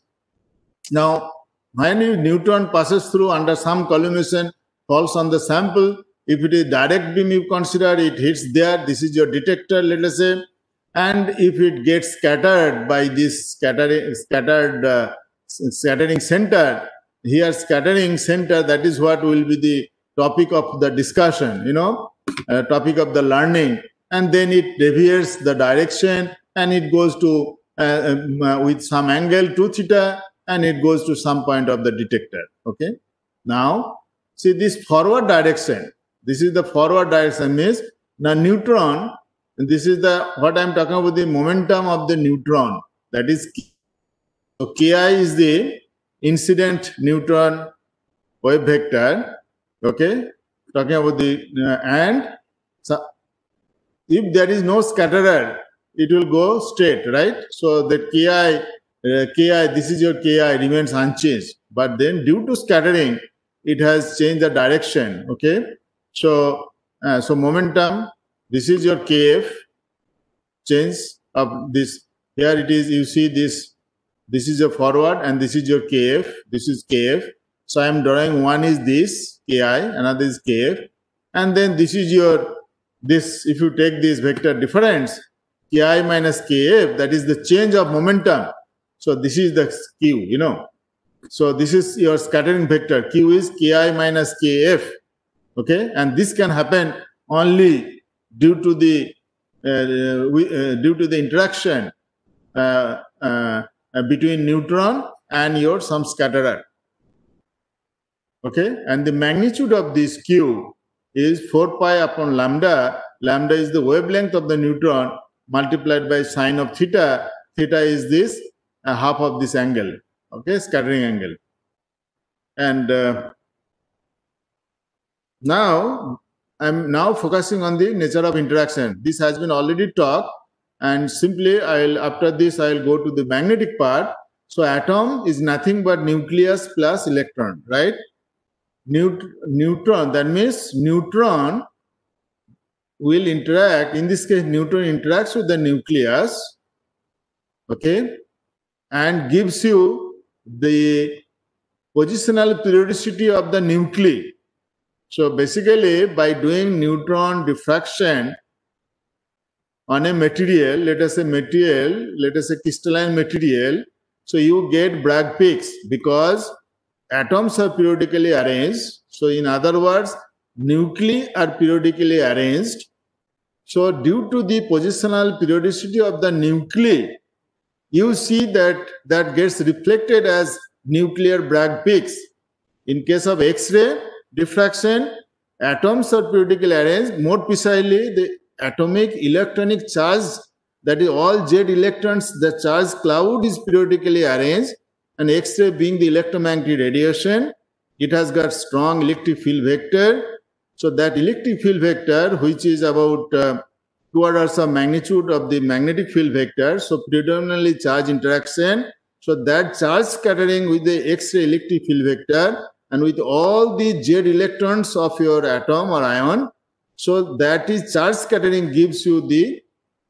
Now, when a neutron passes through under some collimation, falls on the sample, if it is direct beam you consider, it hits there, this is your detector, let us say, and if it gets scattered by this scattering center, here scattering center, that is what will be the topic of the discussion, topic of the learning, and then it deviates the direction and it goes to with some angle 2 theta, and it goes to some point of the detector. Okay. Now, see this forward direction. This is the forward direction, means the neutron, and this is the what I am talking about, the momentum of the neutron. That is, so Ki is the incident neutron wave vector. Okay, talking about the and so if there is no scatterer, it will go straight, right? So that Ki, this is your Ki, remains unchanged. But then due to scattering, it has changed the direction. Okay, so so momentum, this is your Kf, change of this. Here it is, you see this is your forward and this is your Kf, this is Kf. So I am drawing, one is this Ki, another is Kf, and then this is your, this, if you take this vector difference, Ki minus Kf, that is the change of momentum. So this is the Q, So this is your scattering vector. Q is Ki minus Kf. Okay, and this can happen only due to the interaction between neutron and your some scatterer. Okay, and the magnitude of this Q is 4 pi upon lambda. Lambda is the wavelength of the neutron multiplied by sine of theta. Theta is this half of this angle. Okay, scattering angle. And now I'm now focusing on the nature of interaction. This has been already talked, and simply after this I'll go to the magnetic part. So atom is nothing but nucleus plus electron, right? neutron, that means neutron will interact, in this case neutron interacts with the nucleus, okay, and gives you the positional periodicity of the nuclei. So basically, by doing neutron diffraction on a material, let us say crystalline material, so you get Bragg peaks because atoms are periodically arranged. So in other words, nuclei are periodically arranged. So due to the positional periodicity of the nuclei, you see that gets reflected as nuclear Bragg peaks. In case of X-ray diffraction, atoms are periodically arranged. More precisely, the atomic electronic charge, that is all Z electrons, the charge cloud is periodically arranged. And X-ray being the electromagnetic radiation, it has got strong electric field vector. So that electric field vector, which is about 2 orders of magnitude of the magnetic field vector, so predominantly charge interaction. So that charge scattering with the X-ray electric field vector and with all the Z electrons of your atom or ion, so that is charge scattering gives you the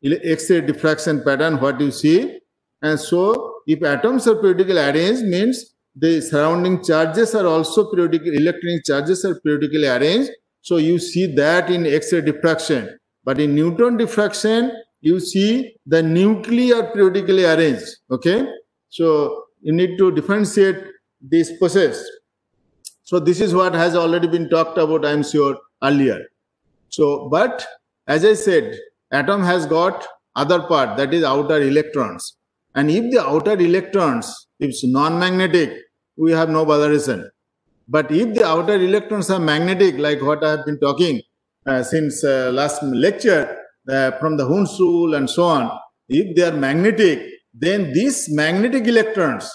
X-ray diffraction pattern, what you see. And so if atoms are periodically arranged, means the surrounding charges are also periodically, electronic charges are periodically arranged. So you see that in X-ray diffraction. But in neutron diffraction, you see the nuclei are periodically arranged. Okay. So you need to differentiate this process. So this is what has already been talked about, I am sure, earlier. So, but as I said, atom has got other part, that is outer electrons. And if the outer electrons, if it's non-magnetic, we have no botheration. But if the outer electrons are magnetic, like what I have been talking since last lecture, from the Hund's rule and so on, if they are magnetic, then these magnetic electrons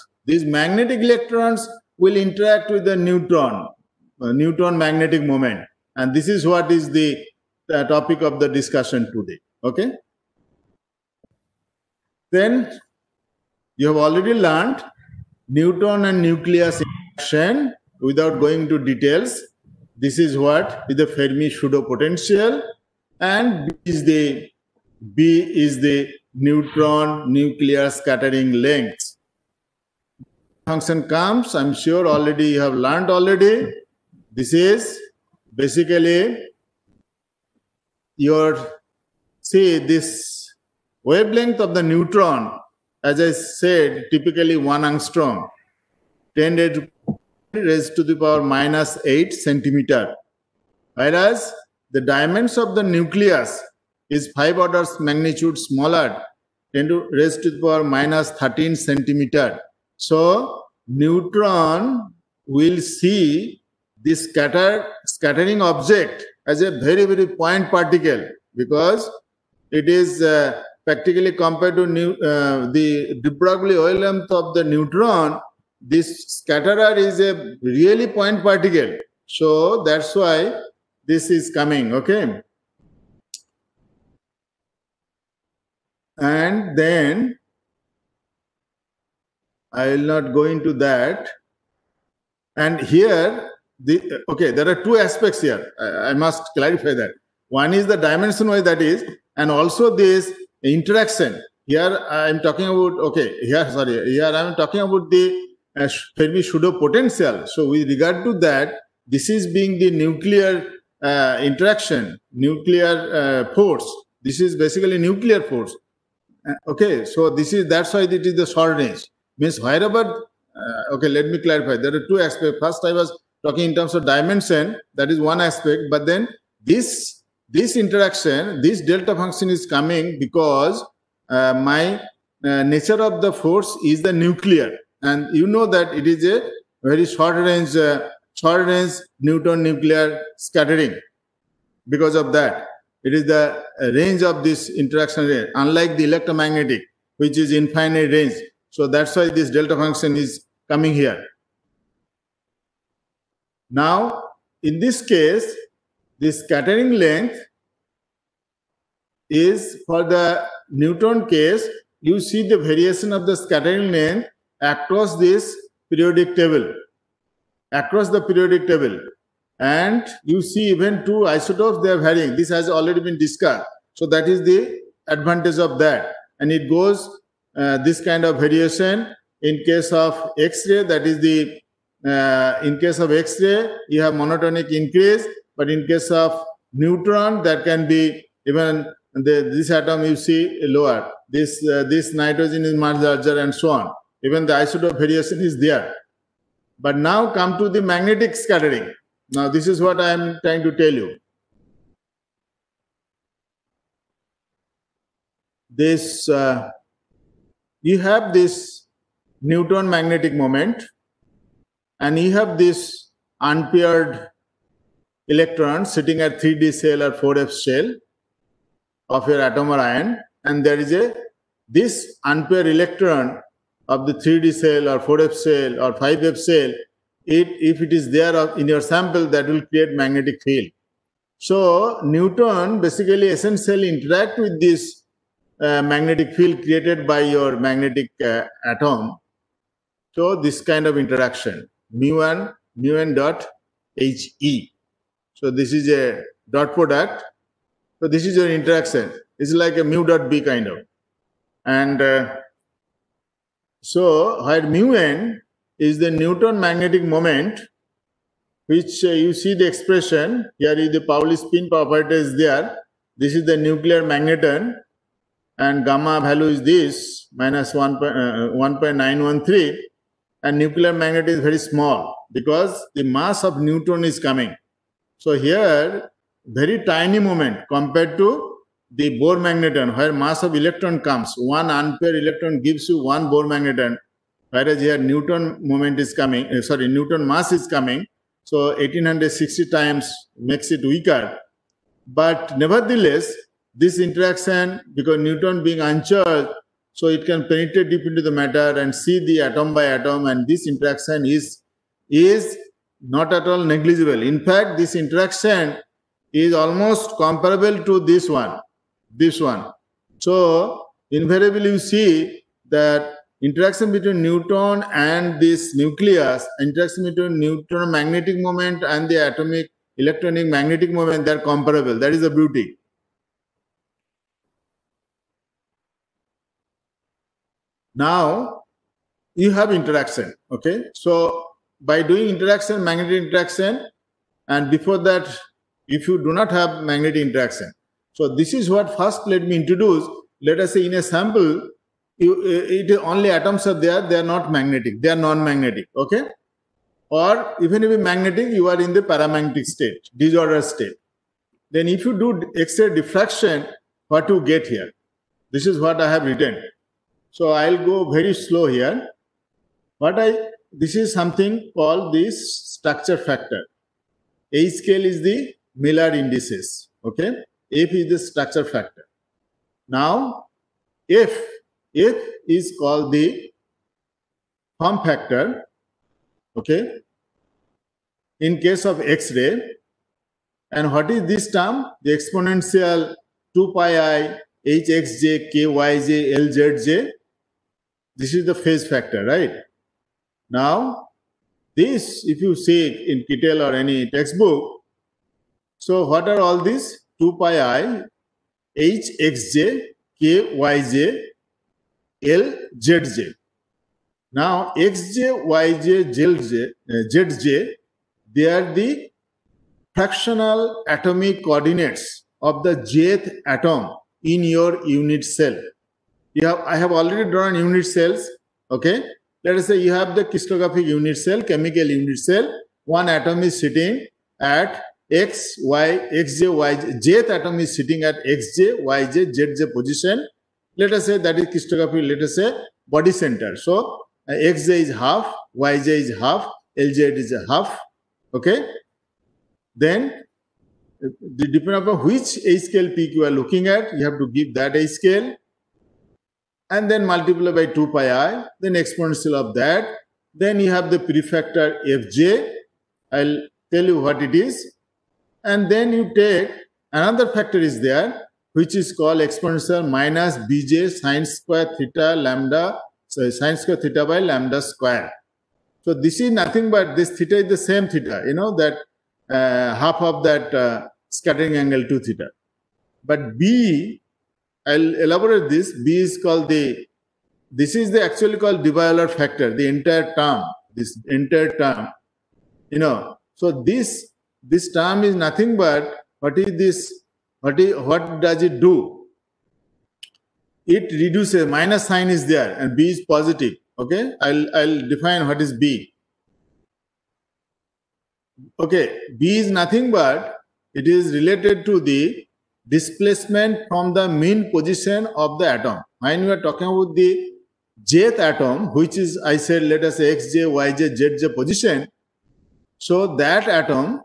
will interact with the neutron magnetic moment. And this is what is the topic of the discussion today. Okay. Then you have already learned neutron and nucleus interaction without going into details. This is what is the Fermi pseudo potential, and B is the neutron nuclear scattering length. Function comes, I'm sure already you have learned already. This is basically this wavelength of the neutron, as I said, typically 1 angstrom, 10 raised to the power minus 8 centimeter. Whereas the dimensions of the nucleus is 5 orders magnitude smaller, 10 raised to the power minus 13 centimeter. So neutron will see this scattering object as a very, very point particle, because it is practically compared to the de Broglie wavelength of the neutron. This scatterer is a really point particle. So that's why this is coming, okay? And then I will not go into that. And here, there are two aspects here. I must clarify that. One is the dimension wise, that is, and also this interaction. Here I am talking about, here I am talking about the Fermi pseudo potential. So with regard to that, this is being the nuclear interaction, nuclear force. This is basically nuclear force. So that's why it is the short range. Means wherever, let me clarify. There are two aspects. First, I was talking in terms of dimension. That is one aspect. But then this interaction, this delta function is coming because my nature of the force is the nuclear. And you know that it is a very short range neutron nuclear scattering. Because of that, it is the range of this interaction range, unlike the electromagnetic, which is infinite range. So that's why this delta function is coming here. Now, in this case, this scattering length is, for the neutron case, you see the variation of the scattering length across this periodic table. Across the periodic table. And you see even two isotopes, they are varying. This has already been discussed. So that is the advantage of that. And it goes this kind of variation in case of X-ray, that is the, in case of X-ray, you have monotonic increase, but in case of neutron, that can be even this atom you see lower. This nitrogen is much larger and so on. Even the isotope variation is there. But now come to the magnetic scattering. Now this is what I am trying to tell you. This you have this neutron magnetic moment, and you have this unpaired electron sitting at 3d shell or 4f shell of your atom or ion, and there is this unpaired electron of the 3d cell or 4f cell or 5f cell. If it is there in your sample, that will create magnetic field. So neutron basically essentially interact with this magnetic field created by your magnetic atom. So this kind of interaction, mu1 dot He. So this is a dot product. So this is your interaction. It's like a mu dot B kind of. And so where mu(n) is the neutron magnetic moment, which you see the expression, here is the Pauli spin property is there. This is the nuclear magneton, and gamma value is this, minus 1.913, and nuclear magnet is very small because the mass of neutron is coming. So here, very tiny moment compared to the Bohr magneton, where mass of electron comes. One unpaired electron gives you one Bohr magneton, whereas here neutron moment is coming, neutron mass is coming. So 1860 times makes it weaker. But nevertheless, this interaction, because neutron being uncharged, so it can penetrate deep into the matter and see the atom by atom, and this interaction is not at all negligible. In fact, this interaction is almost comparable to this one. So invariably you see that interaction between neutron and this nucleus, interaction between neutron magnetic moment and the atomic electronic magnetic moment, they are comparable. That is the beauty. Now you have interaction. Okay, so by doing interaction, magnetic interaction, and before that, if you do not have magnetic interaction, so this is what first let me introduce. Let us say in a sample, only atoms are there, they are not magnetic, they are non-magnetic, okay? Or even if magnetic, you are in the paramagnetic state, disordered state. Then if you do X-ray diffraction, what you get here? This is what I have written. So I'll go very slow here. This is something called this structure factor. A scale is the Miller indices, okay? F is the structure factor. Now, F is called the form factor, okay, in case of X-ray. And what is this term? The exponential 2 pi I Hxj Kyj Lzj. This is the phase factor, right? Now, this, if you see in Kittel or any textbook, so what are all these? 2 pi I Hxj Kyj Lzj. Now, Xj, Yj, Zj, they are the fractional atomic coordinates of the jth atom in your unit cell. I have already drawn unit cells, okay? Let us say you have the crystallographic unit cell, chemical unit cell. One atom is sitting at X, Y, Xj, Yj. Jth atom is sitting at Xj, Yj, Zj position. Let us say that is crystallographic, let us say body center. So Xj is half, Yj is half, Lz is half, okay? Then, depending upon which A scale peak you are looking at, you have to give that A scale and then multiply by 2 pi I, then exponential of that. Then you have the prefactor Fj. I'll tell you what it is. And then you take another factor is there, which is called exponential minus Bj sine square theta lambda, so sine square theta by lambda square. So this is nothing but this theta is the same theta, you know that half of that scattering angle 2 theta. But B, I'll elaborate this. B is called this is the actually called de Broglie factor, the entire term, this entire term, So this term is nothing but what is this? What does it do? It reduces, minus sign is there and B is positive. Okay, I'll define what is B. Okay, B is nothing but it is related to the displacement from the mean position of the atom. When we are talking about the jth atom, which is, I said, let us say xj, yj, zj position. So that atom,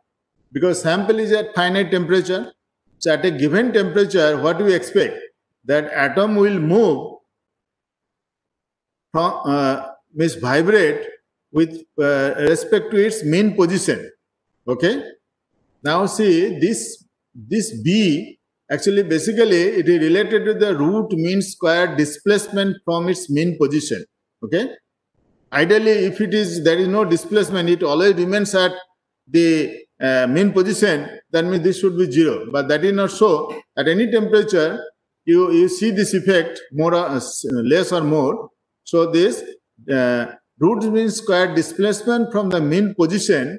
because sample is at finite temperature, so at a given temperature, what do we expect? That atom will move from, vibrate with respect to its mean position. Okay. Now see this B actually basically it is related to the root mean square displacement from its mean position. Okay. Ideally, if there is no displacement, it always remains at the mean position, that means this should be 0. But that is not so. At any temperature, you see this effect more or less or more. So this root mean square displacement from the mean position,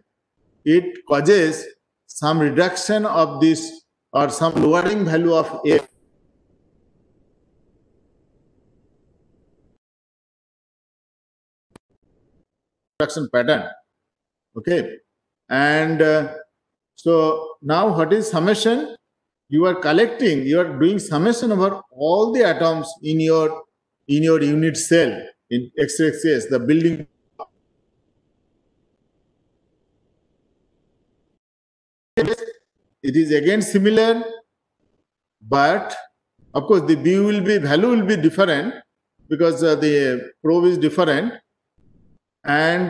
it causes some reduction of this or some lowering value of F. Pattern. Okay. And so now what is summation? You are doing summation over all the atoms in your unit cell in XXS, the building. It is again similar, but of course the value will be different because the probe is different. But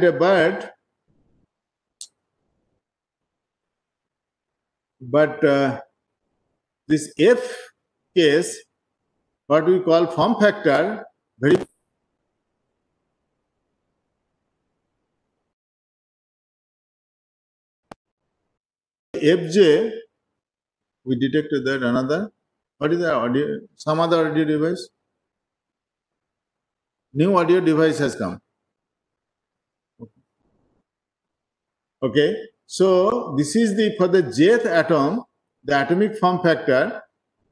this F case, what we call form factor, very FJ, we detected that another. What is the audio? Some other audio device? New audio device has come. Okay. So this is for the jth atom, the atomic form factor.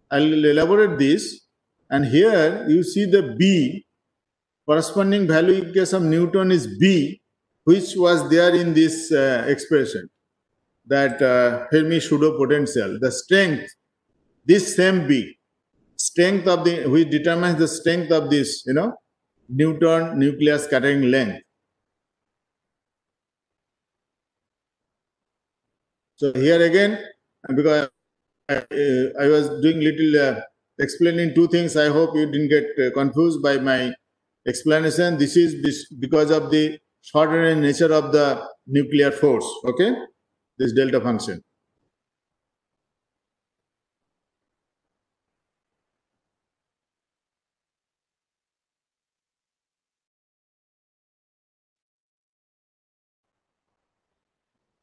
I'll elaborate this. And here you see the B, corresponding value in case of Newton is B, which was there in this expression, that Fermi pseudo potential, the strength, this same B, strength of which determines the strength of this, Newton nuclear scattering length. So here again, because I was doing little explaining two things, I hope you didn't get confused by my explanation. This is because of the short-range nature of the nuclear force. Okay, this delta function.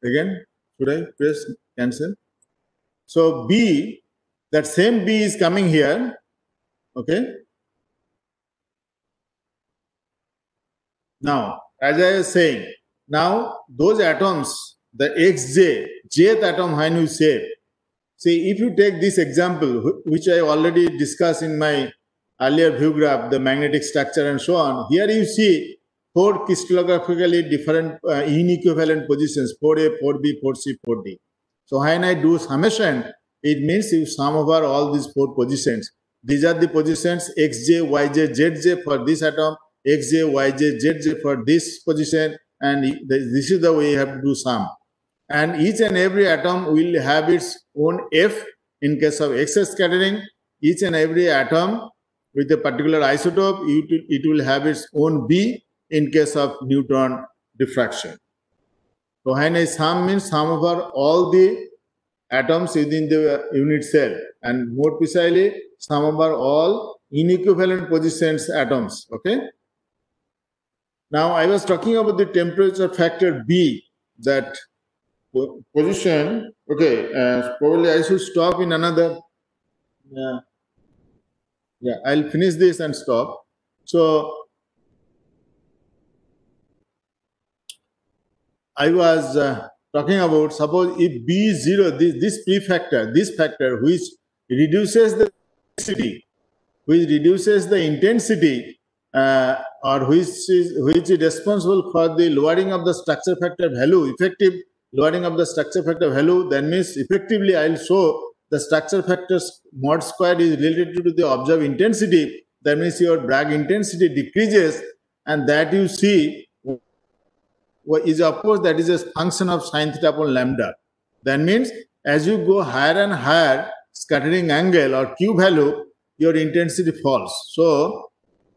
Again, should I press cancel? So B, that same B is coming here. Okay. Now, as I was saying, now those atoms, the xj, jth atom, when you say, see, if you take this example, which I already discussed in my earlier view graph, the magnetic structure and so on, here you see 4 crystallographically different inequivalent positions, 4A, 4B, 4C, 4D. So when I do summation, it means you sum over all these 4 positions. These are the positions xj, yj, zj for this atom, xj, yj, zj for this position, and this is the way you have to do sum. And each and every atom will have its own F in case of excess scattering. Each and every atom with a particular isotope, it will have its own B in case of neutron diffraction. So when I sum means sum over all the atoms within the unit cell, and more precisely sum over all inequivalent positions atoms. Okay. Now I was talking about the temperature factor B, that position. Okay, probably I should stop in another. Yeah, I'll finish this and stop. So I was talking about, suppose if B is 0, this factor which reduces the intensity, or which is responsible for the lowering of the structure factor value, effective lowering of the structure factor value, that means effectively I'll show the structure factor mod square is related to the observed intensity. That means your Bragg intensity decreases, and that you see is, of course, that is a function of sin theta upon lambda. That means as you go higher and higher scattering angle or Q value, your intensity falls. So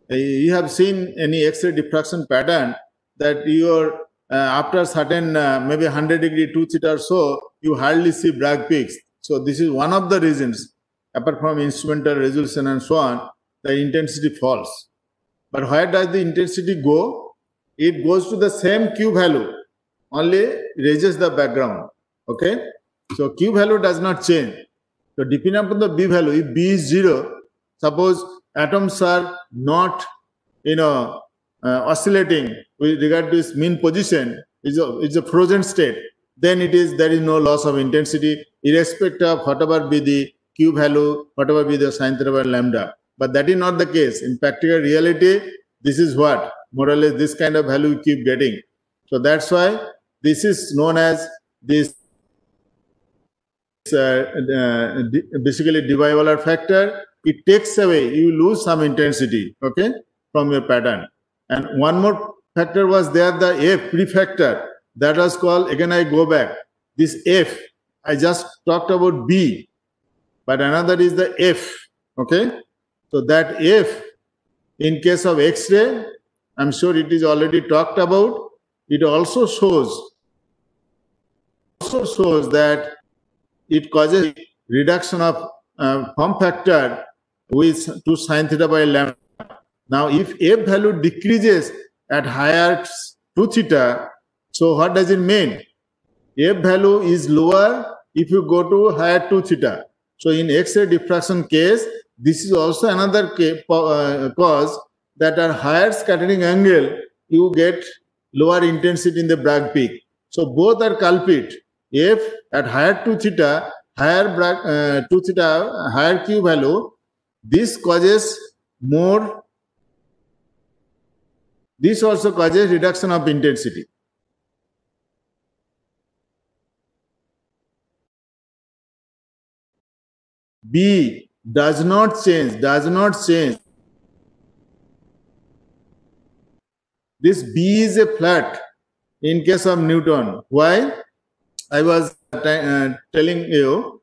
you have seen any X-ray diffraction pattern that your after certain maybe 100-degree 2 theta or so, you hardly see Bragg peaks. So this is one of the reasons, apart from instrumental resolution and so on, the intensity falls. But where does the intensity go? It goes to the same Q value, only raises the background. Okay, so Q value does not change. So depending upon the B value, if B is 0, suppose atoms are not, oscillating with regard to its mean position, it's a frozen state, then there is no loss of intensity, irrespective of whatever be the Q value, whatever be the sin theta by lambda. But that is not the case. In practical reality, this is what, more or less, this kind of value you keep getting. So that's why this is known as this basically Debye-Waller factor. It takes away, you lose some intensity, okay, from your pattern. And one more factor was there, the F prefactor, that was called, again I go back, this F, I just talked about B, but another is the F, okay. So that F, in case of X-ray, I'm sure it is already talked about. It also shows that it causes reduction of form factor to sin theta by lambda. Now, if F value decreases at higher 2 theta, so what does it mean? F value is lower if you go to higher 2 theta. So in X-ray diffraction case, this is also another cause, that at higher scattering angle, you get lower intensity in the Bragg peak. So both are culprit. F at higher 2 theta, higher Bragg 2 theta, higher Q value, this also causes reduction of intensity. B does not change. This B is a flat in case of Newton. Why? I was telling you,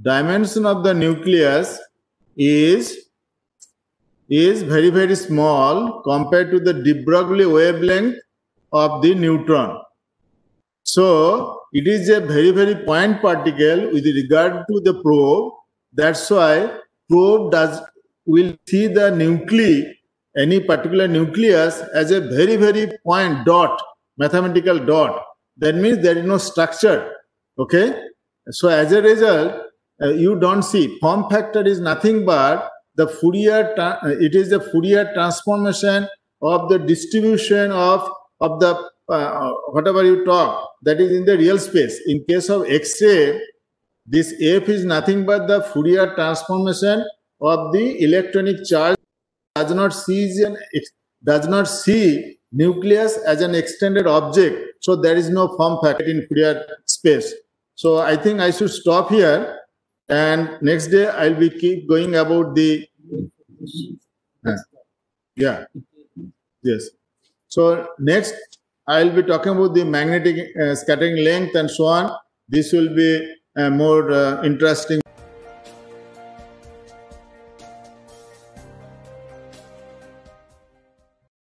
dimension of the nucleus is very, very small compared to the de Broglie wavelength of the neutron. So it is a very, very point particle with regard to the probe. That's why probe will see the nuclei, any particular nucleus, as a very, very point dot, mathematical dot. That means there is no structure. Okay. So as a result, you don't see. Form factor is nothing but the Fourier. It is the Fourier transformation of the distribution of the whatever you talk, that is in the real space. In case of X-ray, this F is nothing but the Fourier transformation of the electronic charge. Does not see nucleus as an extended object. So there is no form factor in Fourier space. So I think I should stop here, and next day I'll be keep going about the yes. So next I'll be talking about the magnetic scattering length and so on. This will be more interesting.